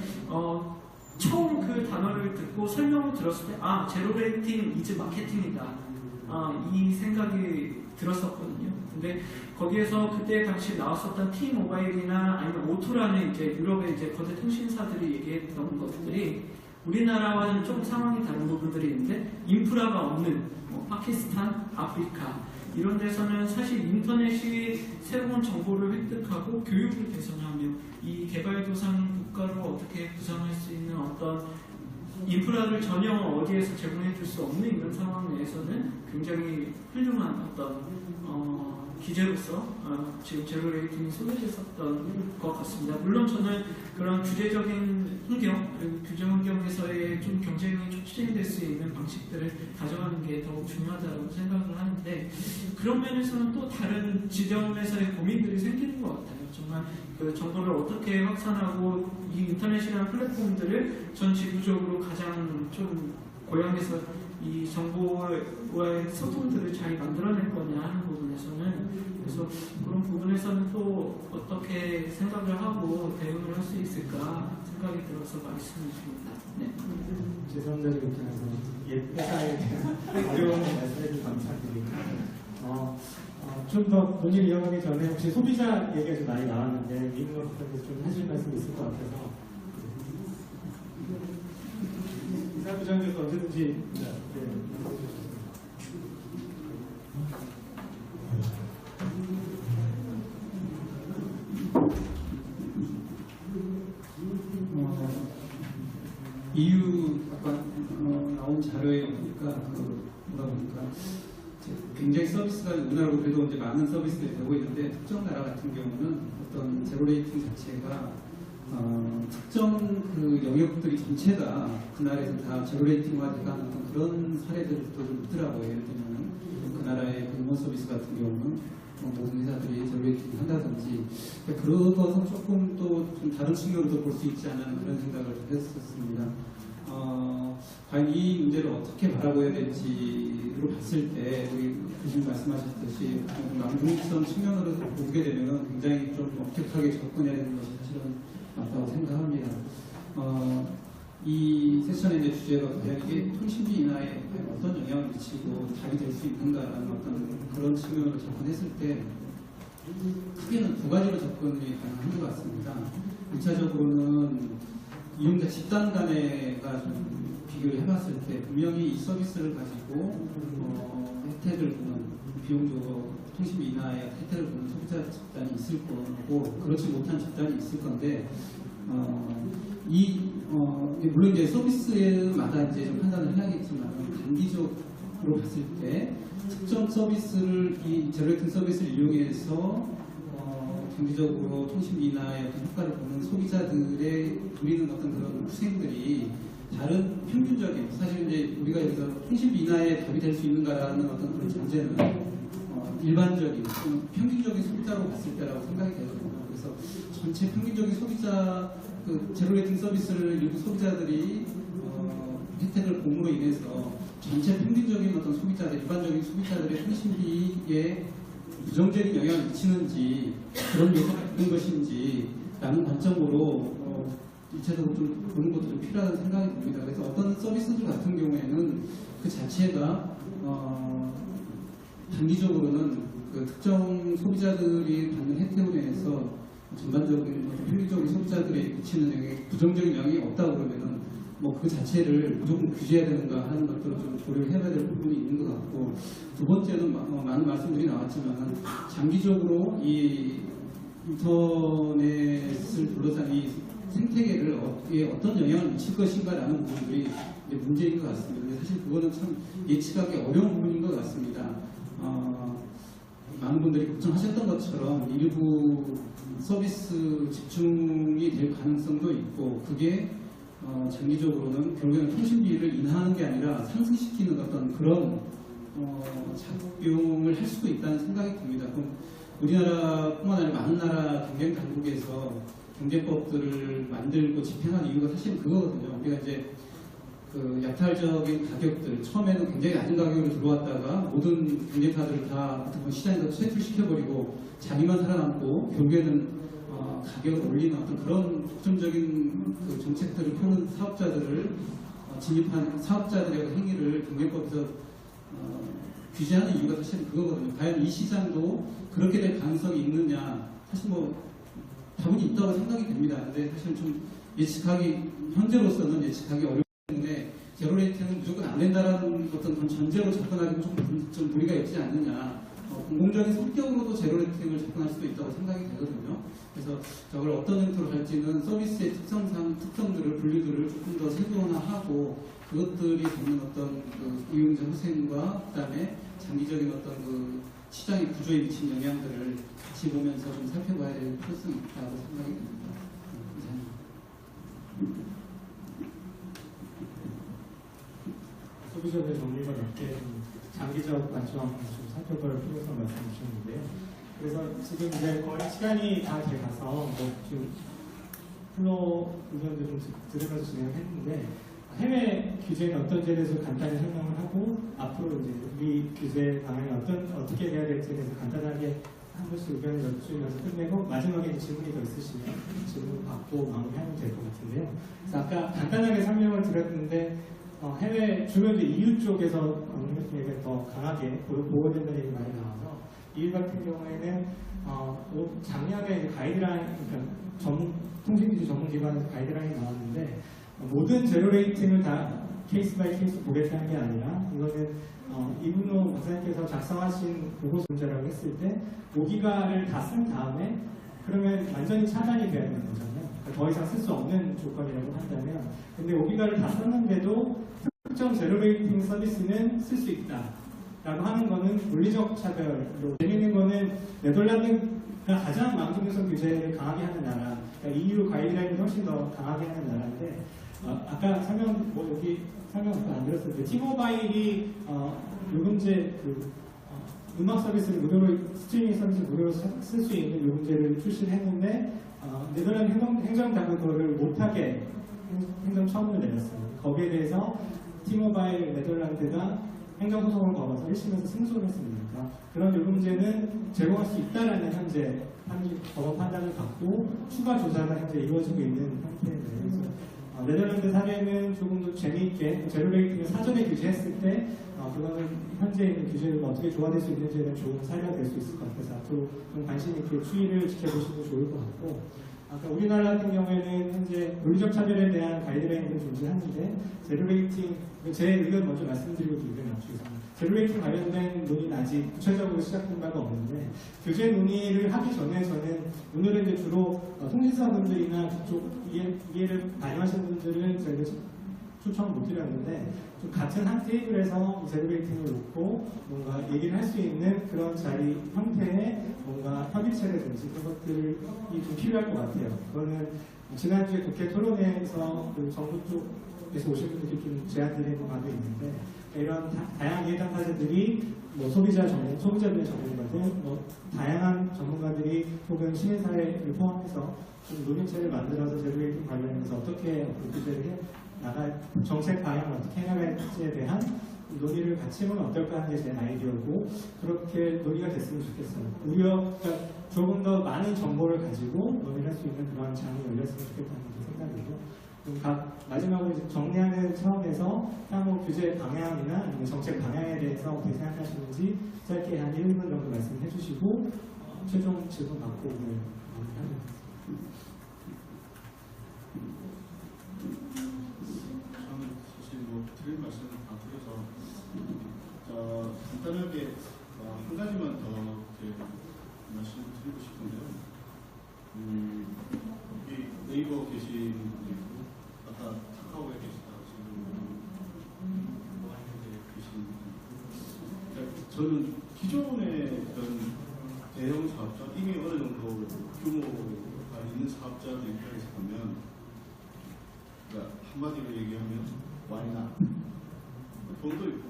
처음 그 단어를 듣고 설명을 들었을 때 제로 레이팅 이즈 마케팅이다. 이 생각이 들었었거든요. 근데 거기에서 그때 당시 나왔었던 T모바일이나 아니면 오토라는 이제 유럽의 이제 거대 통신사들이 얘기했던 것들이 우리나라와는 좀 상황이 다른 부분들이 있는데 인프라가 없는 파키스탄, 아프리카 이런 데서는 사실 인터넷이 새로운 정보를 획득하고 교육을 개선하며 이 개발도상 국가로 어떻게 구성할 수 있는 어떤 인프라를 전혀 어디에서 제공해 줄 수 없는 이런 상황 내에서는 굉장히 훌륭한 어떤 기재로서 지금 제로 레이팅이 소개됐었던 것 같습니다. 물론 저는 그런 규제적인 환경, 그리고 규제 환경에서의 좀 경쟁이 촉진될 수 있는 방식들을 가져가는 게 더욱 중요하다고 생각을 하는데, 그런 면에서는 또 다른 지점에서의 고민들이 생기는 것 같아요. 정말 그 정보를 어떻게 확산하고 이 인터넷이라는 플랫폼들을 전 지구적으로 가장 좀 고양에서 이 정보와의 소통들을 잘 만들어낼 거냐 하는 부분에서는, 그래서 그런 부분에서는 또 어떻게 생각을 하고 대응을 할 수 있을까 생각이 들어서 말씀을 드립니다. 네. 제3자들 입장에서 회사에 대한 어려운 말씀해주셔서 감사드립니다. 좀 더 논의를 이어가기 전에 혹시 소비자 얘기가 좀 많이 나왔는데 민원부터도 좀 하실 말씀이 있을 것 같아서 이사부장께서 언제든지 EU 아까 나온 자료에 보니까 굉장히 서비스가 우리나라로 그래도 이제 많은 서비스들이 되고 있는데, 특정 나라 같은 경우는 어떤 제로 레이팅 자체가 특정 그 영역들이 전체가 그 나라에서 다 제로 레이팅화 돼가는 어떤 그런 사례들도 좀 있더라고요. 예를 들면 그 나라의 그 응원 서비스 같은 경우는 모든 회사들이 제로 레이팅을 한다든지, 그런 것은 조금 또 좀 다른 측면으로도 볼 수 있지 않나 그런 생각을 했었습니다. 과연 이 문제를 어떻게 바라봐야 될지로 봤을 때, 우리 교수님 말씀하셨듯이 망중성 측면으로 보게 되면 굉장히 좀 엄격하게 접근해야 되는 것이 사실은 맞다고 생각합니다. 이 세션의 이제 주제가 과연 이게 통신비 인하에 어떤 영향을 미치고 답이 될 수 있는가라는 어떤 그런 측면으로 접근했을 때, 크게는 두 가지로 접근이 가능한 것 같습니다. 1차적으로는 이용자 집단 간에가 좀 비교를 해봤을 때, 분명히 이 서비스를 가지고 혜택을 보는, 비용적으로 통신비 인하에 혜택을 보는 소비자 집단이 있을 거고, 그렇지 못한 집단이 있을 건데, 물론 이제 서비스마다 이제 좀 판단을 해야겠지만, 단기적으로 봤을 때 특정 서비스를, 이 제로레이팅 서비스를 이용해서 장기적으로 통신비 인하의 어떤 효과를 보는 소비자들의 누리는 어떤 그런 후생들이 다른 평균적인, 사실 이제 우리가 여기서 통신비 인하에 답이 될 수 있는가라는 어떤 그런 전제는 일반적인 평균적인 소비자로 봤을 때라고 생각이 되거든요. 그래서 전체 평균적인 소비자, 그 제로레이팅 서비스를 일부 소비자들이 혜택을 봄으로 인해서 전체 평균적인 어떤 소비자들, 일반적인 소비자들의 통신비에 부정적인 영향을 미치는지, 그런 요소가 있는 것인지 라는 관점으로 일차적으로 좀 보는 것도 좀 필요하다는 생각이 듭니다. 그래서 어떤 서비스들 같은 경우에는 그 자체가 단기적으로는 그 특정 소비자들이 받는 혜택으로 인해서 전반적인 평균적인 소비자들이 미치는 영향이, 부정적인 영향이 없다고 그러면은 뭐 그 자체를 무조건 규제해야 되는가 하는 것들을 좀 고려를 해야 될 부분이 있는 것 같고, 두 번째는 많은 말씀들이 나왔지만, 장기적으로 이 인터넷을 둘러싼 이 생태계를 어떤 영향을 미칠 것인가라는 부분들이 문제인 것 같습니다. 근데 사실 그거는 참 예측하기 어려운 부분인 것 같습니다. 많은 분들이 걱정하셨던 것처럼 일부 서비스 집중이 될 가능성도 있고, 그게 장기적으로는 결국에는 통신비를 인하하는 게 아니라 상승시키는 어떤 그런 작용을 할 수도 있다는 생각이 듭니다. 그럼 우리나라뿐만 아니라 많은 나라 경쟁 당국에서 경제법들을 만들고 집행하는 이유가 사실은 그거거든요. 우리가 이제 그 약탈적인 가격들, 처음에는 굉장히 낮은 가격으로 들어왔다가 모든 경쟁사들을 다 시장에서 퇴출시켜버리고 자기만 살아남고, 결국에는 가격을 올리는 어떤 그런 독점적인 그 정책들을 펴는 사업자들을 진입한 사업자들의 행위를 경제법에서 규제하는 이유가 사실 그거거든요. 과연 이 시장도 그렇게 될 가능성이 있느냐, 사실 뭐 답은 있다고 생각이 됩니다. 근데 사실 좀 현재로서는 예측하기 어렵기 때문에 제로레이팅은 무조건 안 된다라는 어떤 전제로 접근하기는 좀 무리가 있지 않느냐 공공적인 성격으로도 제로레이팅을 접근할 수도 있다고 생각이 되거든요. 그래서 저걸 어떤 형태로 할지는 서비스의 특성들을 분류들을 조금 더 세분화하고 그것들이 갖는 어떤 그 이용자 후생과 그다음에 장기적인 어떤 그 시장의 구조에 미친 영향들을 같이 보면서 좀 살펴봐야 될 필요성이 있다고 생각이 듭니다. 감사합니다. 소비자들 정리가 넓게 장기적 관점을 좀 살펴볼 필요성 말씀 주셨는데요. 그래서 지금 이제 거의 시간이 다 돼가서 뭐 좀 플로 의견도 좀 들으면서 진행했는데 해외 규제는 어떤지에 대해서 간단히 설명을 하고 앞으로 이제 우리 규제 방향이 어떻게 해야 될지에 대해서 간단하게 한 번씩 의견을 여쭈면서 끝내고 마지막에 질문이 더 있으시면 질문 받고 마무리하면 될 것 같은데요. 그래서 아까 간단하게 설명을 드렸는데 해외 주로 이제 EU 쪽에서 얘기가 더 강하게 보호된다는 얘기 많이 나와서 EU 같은 경우에는 작년에 이제 가이드라인, 그러니까 통신기술 전문기관에서 가이드라인이 나왔는데 모든 제로 레이팅을 다 케이스 바이 케이스 보겠다는 게 아니라 이거는 이분호 박사님께서 작성하신 보고서 문제라고 했을 때 5기가를 다 쓴 다음에 그러면 완전히 차단이 돼야 되는 거잖아요. 그러니까 더 이상 쓸 수 없는 조건이라고 한다면 근데 5기가를 다 썼는데도 특정 제로 레이팅 서비스는 쓸 수 있다 라고 하는 거는 물리적 차별로 재밌는 거는 네덜란드가 가장 망중유선 규제를 강하게 하는 나라, 그러니까 EU 가이드라인을 훨씬 더 강하게 하는 나라인데 아까 여기 설명 안 드렸을 때 티모바일이 요금제 음악 서비스를 무료로 스트리밍 서비스를 무료로 쓸 수 있는 요금제를 출시를 했는데 네덜란드 행정당은 그거를 못하게 행정처분을 내렸어요. 거기에 대해서 티모바일 네덜란드가 행정소송을 걸어서 1심에서 승소를 했습니다. 그런 요금제는 제공할 수 있다라는 현재 법원 판단을 받고 추가 조사가 현재 이루어지고 있는 상태예요. 그래서 네덜란드 사례는 조금 더 재미있게 제로레이팅을 사전에 규제했을 때 그거는 현재 있는 규제가 어떻게 조화될 수 있는지에 대한 좋은 사례가 될 수 있을 것 같아서 앞으로 좀 관심 있게 추이를 지켜보시면 좋을 것 같고 아까 우리나라 같은 경우에는 현재 물리적 차별에 대한 가이드라인은 존재하는데 제로레이팅 제 의견 먼저 말씀드리고 의견 맞추겠습니다. 제로레이팅 관련된 논의는 아직 구체적으로 시작된 바가 없는데 규제 논의를 하기 전에 저는 오늘은 이제 주로 통신사분들이나 그쪽 이해를 반영하시는 분들은 저희가 초청을 못 드렸는데 좀 같은 한 테이블에서 제로레이팅을 놓고 뭔가 얘기를 할 수 있는 그런 자리 형태의 뭔가 협의체라든지 그런 것들이 좀 필요할 것 같아요. 그거는 지난주에 국회 토론회에서 그 정부 쪽에서 오신 분들이 좀 제안드린 바도 있는데 이런 다양한 이해 당사자들이 뭐 소비자들의 전문가들, 뭐 다양한 전문가들이 혹은 시민사회를 포함해서 좀 논의체를 만들어서 제로레이팅 관련해서 어떻게 규제를 나갈 정책 방향을 어떻게 해나갈지에 대한 논의를 같이 해보면 어떨까 하는 게 제 아이디어고 그렇게 논의가 됐으면 좋겠어요. 그러니까 조금 더 많은 정보를 가지고 논의를 할 수 있는 그런 장이 열렸으면 좋겠다는 게 생각이고 마지막으로 이제 정리하는 차원에서 향후 규제 방향이나 아니면 정책 방향에 대해서 어떻게 생각하시는지 짧게 한 1분 정도 말씀해 주시고 최종 질문 받고 오늘 마무리하겠습니다. 저는 사실 드릴 말씀을 다 드려서 간단하게 한 가지만 더 말씀을 드리고 싶은데요. 여기 네이버 계신 분도 있고 아까 카카오에 계시다고 지금 계신 분도 저는 기존의 그런 대형 사업자 이미 어느 정도 규모가 있는 사업자들 입장에서 보면 그러니까 한마디로 얘기하면 와이나 돈도 있고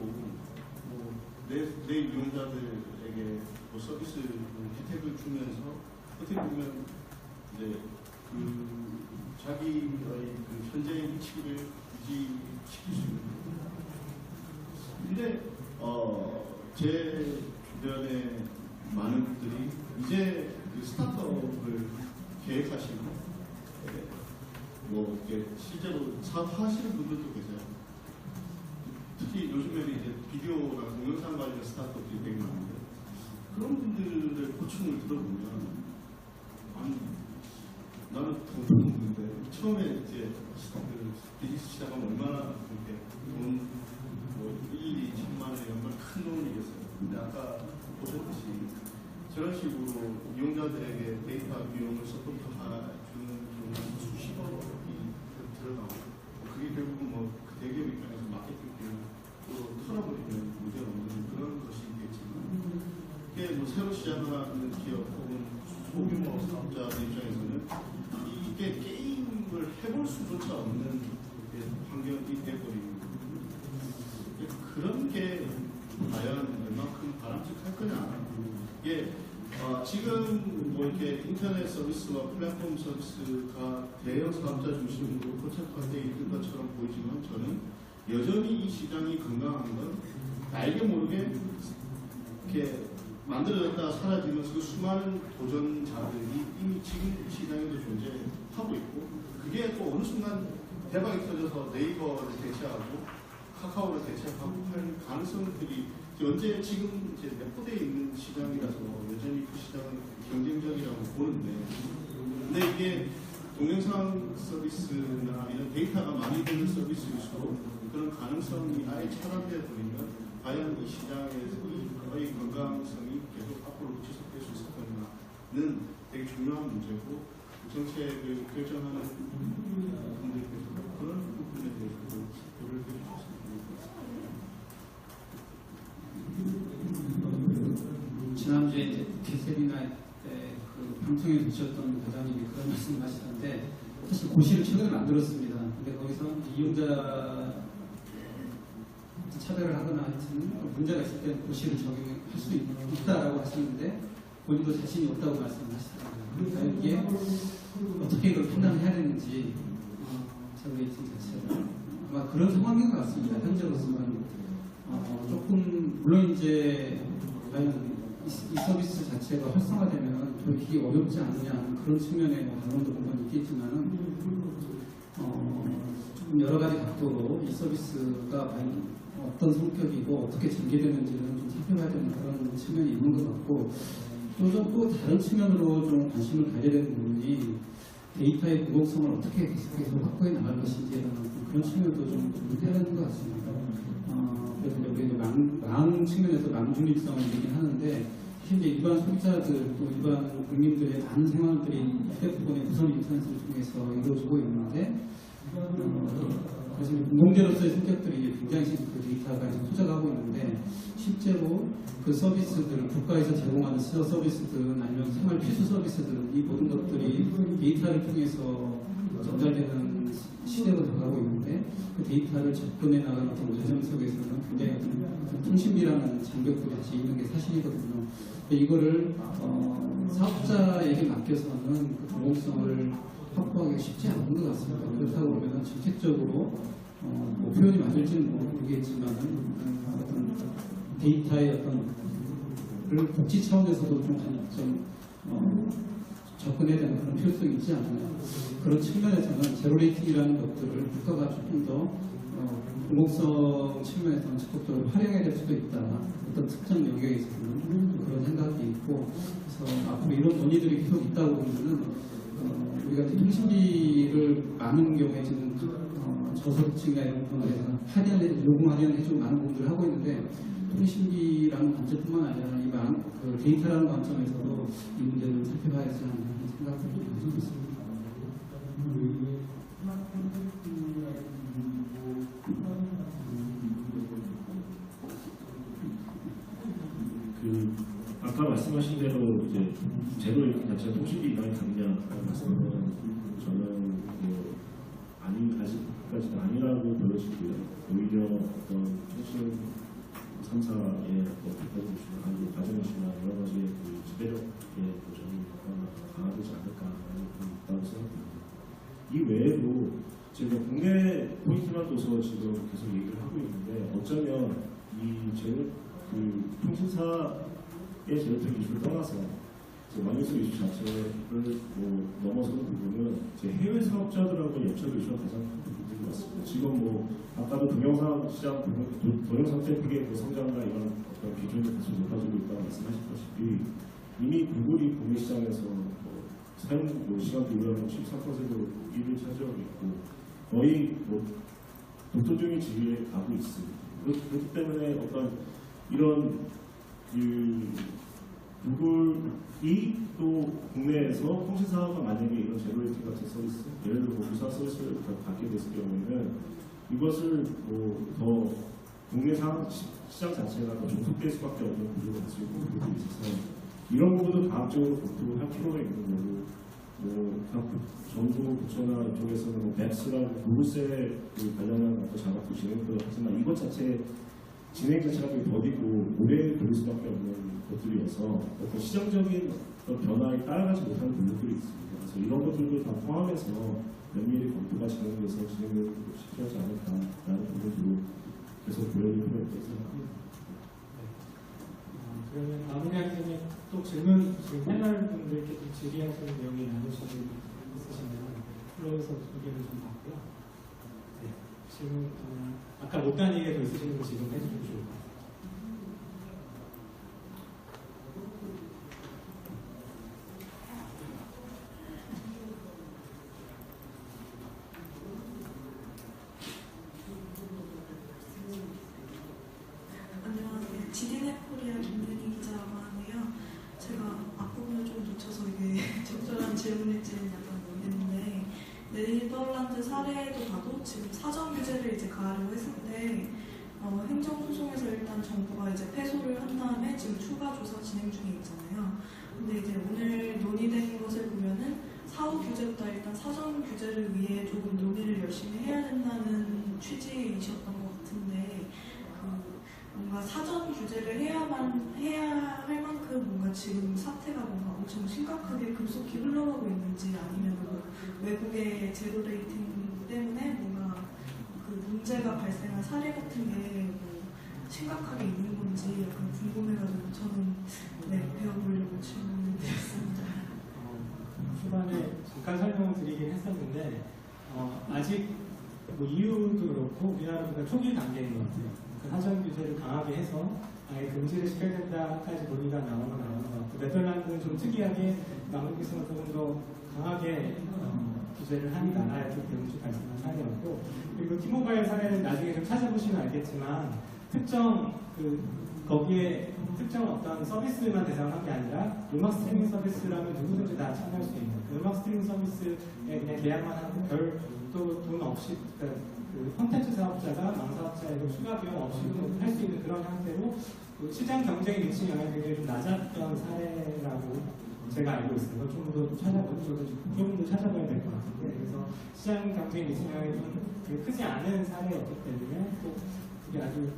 내 이용자들에게 서비스 혜택을 주면서 어떻게 보면 이제 자기의 현재의 위치를 유지시킬 수 있는 거예요. 근데 제 주변에 많은 분들이 이제 스타트업을 계획하시고 뭐 이렇게 실제로 사업하시는 분들도 계세요. 특히 요즘에는 이제 비디오나 동영상 관련 스타트업들이 되게 많은데 그런 분들의 고충을 들어보면 나는 돈도 없는데 처음에 이제 비즈니스 시작하면 얼마나 이렇게 돈 1, 2천만 원이 정말 큰 돈이겠어요. 근데 아까 보셨듯이 저런 식으로 이용자들에게 데이터 비용을 서포트 해주는 경우는 수십억이 들어가고 그게 결국은 뭐 그 대기업 입장에서 마케팅 비용으로 털어버리는 문제가 없는 그런 것이 있겠지만 이게 뭐 새로 시작을 하는 기업 혹은 소규모 사업자들 입장에서는 이게 게임을 해볼 수조차 없는 환경이 돼버리는 그런 게 과연 얼마큼 바람직할 거냐. 이게 지금 뭐 이렇게 인터넷 서비스와 플랫폼 서비스가 대형 사업자 중심으로 고착화되어 있는 것처럼 보이지만 저는 여전히 이 시장이 건강한 건 알게 모르게 이렇게 만들어졌다가 사라지면서 그 수많은 도전자들이 이미 지금 시장에도 존재하고 있고 그게 또 어느 순간 대박이 터져서 네이버를 대체하고 카카오를 대체하고 할 가능성들이 언제 지금 이제 내포되어 있는 시장이라서 여전히 그 시장은 경쟁적이라고 보는데 근데 이게 동영상 서비스나 이런 데이터가 많이 되는 서비스일수록 그런 가능성이 아예 차단되어 버리면 과연 이 시장에서의 건강성이 계속 앞으로 지속될 수 있을 거냐는 되게 중요한 문제고 정책을 결정하는 분들께서 그런 부분에 대해서 고려를 해주셨으면 지난주에 이제 국회 세미나 때 그 방송에 계셨던 과장님이 그런 말씀을 하시던데 사실 고시를 최근에 만들었습니다. 근데 거기서 이용자 차별을 하거나 하여튼 문제가 있을 때 고시를 적용할 수 있다라고 하시는데 본인도 자신이 없다고 말씀을 하시더라고요. 그러니까 이게 어떻게 이걸 판단해야 되는지 제로레이팅 자체가 아마 그런 상황인 것 같습니다. 현재로서는 조금 물론 이제 과연 이 서비스 자체가 활성화되면 돌이키기 어렵지 않느냐 그런 측면의 반론도 물론 있겠지만은 조금 여러 가지 각도로 이 서비스가 과연 어떤 성격이고 어떻게 전개되는지는 좀 살펴봐야 되는 그런 측면이 있는 것 같고 또 다른 측면으로 좀 관심을 가져야 되는 부분이 데이터의 무공성을 어떻게 계속 확보해 나갈 것인지에 대한 그런 측면도 좀 문제가 있는 것 같습니다. 그래서 여기 망 측면에서 망중립성을 얘기는 하는데 사실 이제 일반 소비자들 또 일반 국민들의 많은 생활들이 휴대폰의 무선 인터넷을 통해서 이루어지고 있는데 그래서 공공재로서의 성격들이 굉장히 그 데이터가 소작하고 있는데 실제로 그 서비스들 국가에서 제공하는 서비스들은 아니면 생활 필수 서비스들은 이 모든 것들이 데이터를 통해서 전달되는 시대로 나가고 있는데 그 데이터를 접근해 나가는 어떤 과정 속에서는 굉장히 어떤 통신비라는 장벽들이 아직 있는 게 사실이거든요. 이거를 사업자에게 맡겨서는 그 공공성을 확보하기가 쉽지 않은 것 같습니다. 그렇다고 보면 정책적으로 뭐 표현이 맞을지는 모르겠지만 어떤 데이터의 어떤 복지 차원에서도 좀 접근해야 되는 그런 필요성이 있지 않느냐. 그런 측면에서는 제로레이팅이라는 것들을 국가가 조금 더 공공성 측면에서는 적극적으로 활용해야 될 수도 있다. 어떤 특정 영역에서는 그런 생각이 있고 그래서 앞으로 이런 논의들이 계속 있다고 보면은 우리가 이제 통신비를 많은 경우에 지금 저소득층이나 이런 부분에서 요금하려는 해주고 많은 부분들을 하고 있는데 통신비라는 관점뿐만 아니라 그 데이터라는 관점에서도 이 문제를 살펴봐야 하지 않나 하는 생각을 좀 가지고 있습니다. 아까 말씀하신 대로 이제 제로레이팅 자체가 통신비 인하에 갔냐라는 말씀은 저는 아직까지는 아니라고 보여지고요. 오히려 어떤 통신 3사의 어떤 가정이시나 여러 가지 그 지배력의 도전이 강화되지 않을까라는 부분이 있다고 생각합니다. 이 외에도 지금 국내 포인트만 둬서 지금 계속 얘기를 하고 있는데 어쩌면 그 통신사의 제로레이팅 이슈를 떠나서 완유성 이슈 자체를 뭐 넘어서는 부분은 제 해외 사업자들하고 엽착 이슈가 가장 큰 부분인 것 같습니다. 지금 아까도 동영상 시장, 동영상 트래픽의 성장과 이런 어떤 기준이 계속 높아지고 있다고 말씀하셨다시피 이미 구글이 국내 시장에서 사용 시간 비율은 13%로 1위를 차지하고 있고 거의 독보적인 지위에 가고 있습니다. 그렇기 때문에 어떤 이런 구글이 또 국내에서 통신사업가 만약에 이런 제로레이팅 같은 서비스, 예를 들어 무사 서비스를 갖게 됐을 경우에는 이것을 더 국내 시장 자체가 더 종속될 수밖에 없는 구조가 될 수 있는 부분이 있어서 이런 부분도 다음적으로 검토할 필요가 있는 거고, 각 정부 부처나 이쪽에서는 백스랑 구글세 관련한 어떤 작업도 진행도 하지만 이것 자체 진행 자체가 좀 더디고 오래 걸릴 수밖에 없는 것들이어서 어떤 시장적인 어떤 변화에 따라가지 못하는 부분들이 있습니다. 그래서 이런 것들도 다 포함해서 면밀히 검토가 진행돼서 진행을 시켜야지 않을까라는 부분도 계속 고려할 필요가 있다고 생각합니다. 그러면 마무리하기 전에 또 질문, 지금 패널 분들께 좀 질의하시는 내용이 나누시는 분 있으시면 플로에서 의견을 좀 받고요. 네, 질문, 아까 못한 얘기가 더 있으시는 거 지금 해주시면 좋을 것 같아요. 안녕하세요. 지디넷 코리아 김윤희 기자라고 하는데요. 제가 앞부분을 좀 놓쳐서 이게 적절한 질문일지는 약간 모르겠는데, 네덜란드 사례도 봐도 지금 사전 규제를 이제 가하려고 했을 때 행정소송에서 일단 정부가 이제 패소를 한 다음에 지금 추가 조사 진행 중에 있잖아요. 근데 이제 오늘 논의된 것을 보면은 사후 규제보다 일단 사전 규제를 위해 조금 논의를 열심히 해야 된다는 취지이셨던 것 같은데, 뭔가 사전 규제를 해야 할 만큼 뭔가 지금 사태가 뭔가 엄청 심각하게 급속히 흘러가고 있는지, 아니면 외국의 제로 레이팅 때문에 뭔가 그 문제가 발생한 사례 같은 게 뭐 심각하게 있는 건지 약간 궁금해가지고 저는 배워보려고 질문을 드렸습니다. 초반에 잠깐 설명을 드리긴 했었는데 아직 뭐 EU도 그렇고 우리나라보다 초기 단계인 것 같아요. 그 사전 규제를 강하게 해서 아예 금지를 시켜야 된다까지 논의가 나오는 것 같고, 네덜란드는 좀 특이하게 망국기성을 조금 더 강하게 규제를 하는 나라였기 때문에 좀 발생한 사례였고, 그리고 티모바일 사례는 나중에 좀 찾아보시면 알겠지만 거기에 특정 어떤 서비스만 대상한 게 아니라 음악 스트리밍 서비스라면 누구든지 다 참여할 수 있는 그 음악 스트리밍 서비스에 그냥 계약만 하고 별도 돈 없이 그 콘텐츠 사업자가 망사업자에도 추가 비용 없이 할 수 있는 그런 형태로 그 시장 경쟁에 미친 영향이 굉장히 좀 낮았던 사례라고 제가 알고 있어요. 좀 더 찾아봐야 될 것 같은데, 그래서 시장 경쟁에 미친 영향이 좀 크지 않은 사례였기 때문에 또 그게 아주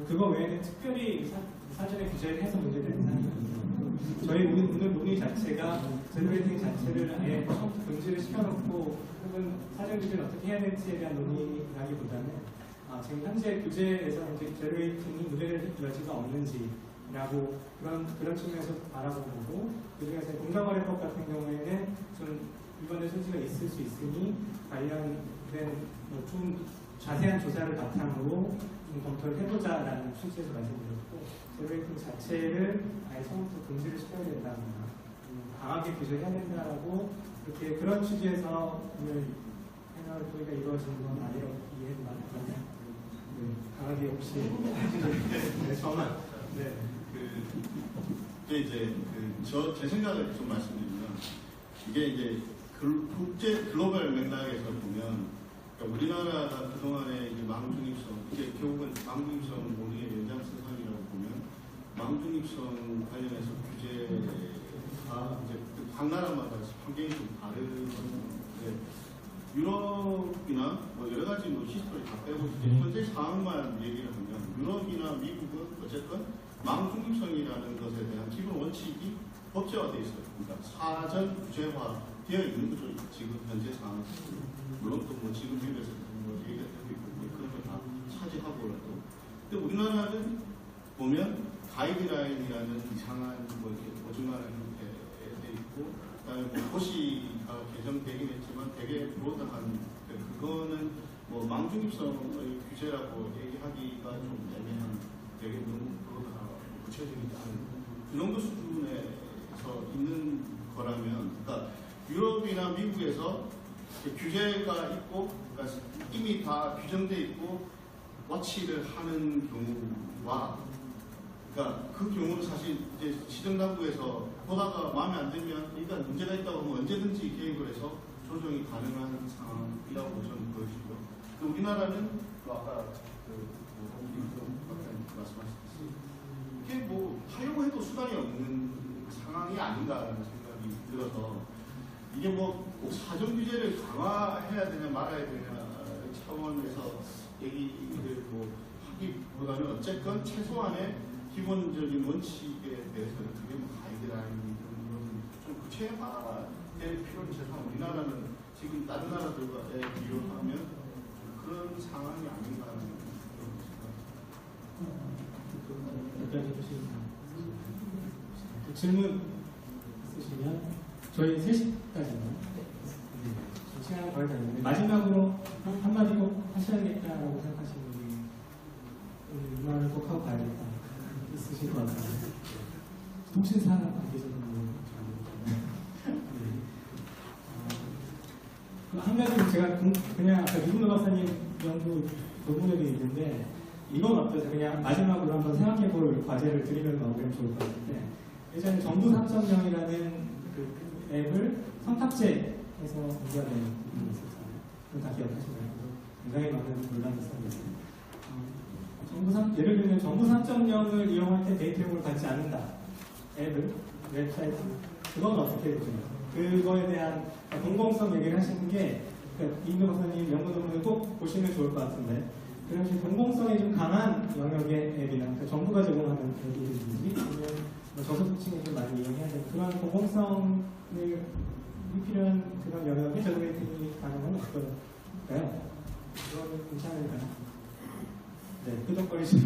그거 외에는 특별히 사전에 규제를 해서 문제되는 사례가 아니고, 저희 오늘 논의 자체가 제로레이팅 자체를 아예 금지를 시켜놓고 혹은 사전 규제를 어떻게 해야 될지에 대한 논의라기보다는 지금 현재 규제에서 이제 제로레이팅이 문제될 여지가 없는지라고 그런 측면에서 바라보고, 그중에서 공정거래법 같은 경우에는 좀 위반의 소지가 있을 수 있으니 관련된 좀 자세한 조사를 바탕으로 좀 검토를 해보자라는 취지에서 말씀드렸고, 제로레이팅 자체를 아예 처음부터 금지를 시켜야 된다거나 강하게 규제해야 된다라고 그런 취지에서 오늘 패널 토의가 이루어지는 건 아니라고 이해를 받았거든요. 강하게 혹시 저만 제 생각을 좀 말씀드리면, 이게 이제 국제 글로벌 맥락에서 보면, 그러니까 우리나라가 그동안에 이제 망중립성, 이게 결국은 망중립성 모두의 연장선상이라고 보면, 망중립성 관련해서 규제가 이제 각 나라마다 환경이 좀 다르거든요. 유럽이나 뭐 여러 가지 히스토리 다 빼고 현재 상황만 얘기를 하면, 유럽이나 미국은 어쨌든 망중립성이라는 것에 대한 기본 원칙이 법제화되어 있어요. 그러니까 사전 규제화 되어 있는 거죠. 지금 현재 상황. 물론 또 뭐 지금 미국에서 뭐 얘기가 되고 있고 그런 걸 다 차지하고라도. 근데 우리나라는 보면 가이드라인이라는 이상한 뭐 이렇게 오중간한 형태에 돼 있고, 그다음에 뭐 도시가 개정되긴 했지만 되게 브로드한, 그거는 뭐 망중립성의 규제라고 얘기하기가 좀 애매한, 되게 너무 브로드하고 구체적이지 않은 그 정도 수준에서 있는 거라면, 그러니까 유럽이나 미국에서 규제가 있고, 그러니까 이미 다 규정돼 있고 워치를 하는 경우와 그러니까 그 경우는 사실 이제 시정당국에서 보다가 마음에 안 들면 일단 문제가 있다고 하면 언제든지 개입을 해서 조정이 가능한 상황이라고 저는 보여지고요. 우리나라는 아까 말씀하셨듯이 이게 뭐 하려고 해도 수단이 없는 상황이 아닌가라는 생각이 들어서 이게 뭐 꼭 사정 규제를 강화해야 되냐 말아야 되냐 차원에서 얘기를 뭐 하기보다는 어쨌건 최소한의 기본적인 원칙에 대해서는 그게 뭐 가이드라인이 좀 구체화될 필요는 제가 우리나라는 지금 다른 나라들과에 비교하면 그런 상황이 아닌가 하는 그런 생각입니다. 질문 있으시면 저희 3시까지는 시간이 거의 다 있는데 마지막으로 한마디 꼭 하셔야겠다라고 생각하시는 분이 이 말을 꼭 하고 가야겠다 있으실 것 같아요. 통신사 관계자분들 한 가지 제가 그냥 아까 이분호 박사님 연구 논문에도 있는데 이건 어떠세요? 그냥 마지막으로 한번 생각해볼 과제를 드리면 너무 좋을 것 같은데 예전에 정부 3.0이라는 그 앱을 선탁제에서 공부하는 부분이 있었잖아요. 그건 다 기억하시나요? 굉장히 많은 논란이 있었는데 예를 들면 정부 3.0을 이용할 때 데이터용을 받지 않는다. 앱을, 웹사이트 그건 어떻게 보세요? 그거에 대한 공공성 얘기를 하시는 게 이인도 박사님 연구 논문을 꼭 보시면 좋을 것 같은데 그런 식으로 공공성이 좀 강한 영역의 앱이나 그러니까 정부가 제공하는 앱이든지 아니면 저소득층이 좀 많이 이용해야 되는 그런 공공성을 필요한 그런 영역의 제너레이팅이 가능한 어떨까요? 그거는 괜찮을까요? 네, 끄덕거리시는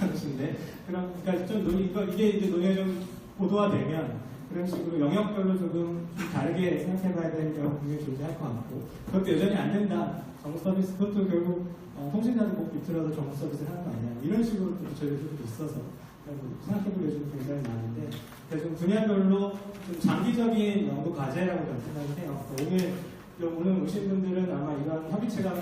않으신데 그러니까 좀 이게 이제 논의가 좀 보도화되면 그런 식으로 영역별로 조금 다르게 생각해봐야 될 영역이 존재할 것 같고 그것도 여전히 안 된다. 정부 서비스 그것도 결국 통신사도 꼭 비틀어서 정부 서비스를 하는 거 아니야. 이런 식으로 또 저희들도 있어서 생각해볼 요즘 굉장히 많은데 그래서 좀 분야별로 좀 장기적인 연구 과제라고 저는 생각을 해요. 오늘 오신 분들은 아마 이런 협의체가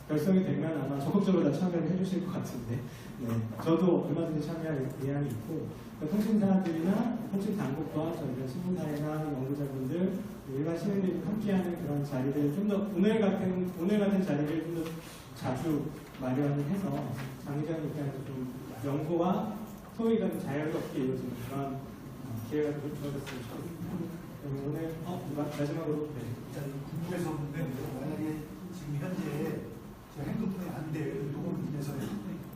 결성이 되면 아마 적극적으로 다 참여를 해주실 것 같은데 네, 저도 얼마든지 참여할 의향이 있고 통신사들이나 통신당국과 저희가 신문사회나 연구자분들 일반 시민들이 함께하는 그런 자리를 좀 더 오늘 같은 자리를 좀 더 자주 마련해서 장기적인 입장에서 좀 연구와 소위가 좀 자유롭게 이루어지는 그런 기회가 좀 주어졌으면 좋겠습니다. 오늘 마지막으로 일단 궁금해서 보는데 만약에 지금 현재 핸드폰이 안 돼 녹음을 인해서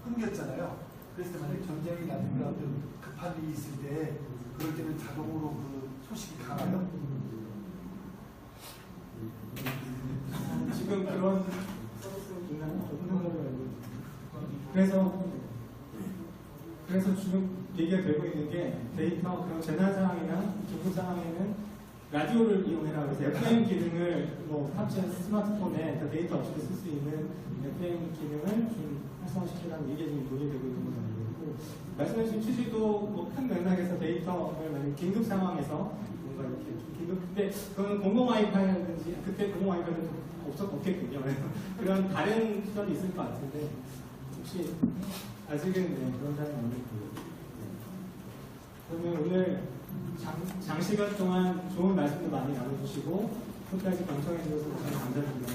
끊겼잖아요. 그랬을 때 만약에 전쟁이 나든가 급한 일이 있을 때 그럴 때는 자동으로 그 소식이 가나요? 지금 그런 서비스는 있나요? 그래서 지금 얘기가 되고 있는 게 데이터 그런 재난 상황이나 긴급 상황에는 라디오를 이용해라 그래서 FM 기능을 탑재한 스마트폰에 데이터 없이도 쓸 수 있는 FM 기능을 좀 활성화시키라는 이게 지금 논의되고 있는 것으로 알고 있고 말씀하신 취지도 큰 맥락에서 데이터를 만약 긴급 상황에서 뭔가 이렇게 긴급인데 그건 공공 와이파이라든지 그때 공공 와이파이는 없겠군요. 그런 다른 수단이 있을 것 같은데 혹시 아직은 그런 사람이 아니고 그러면 오늘 장시간 동안 좋은 말씀도 많이 나눠주시고 끝까지 경청해 주셔서 정말 감사드립니다.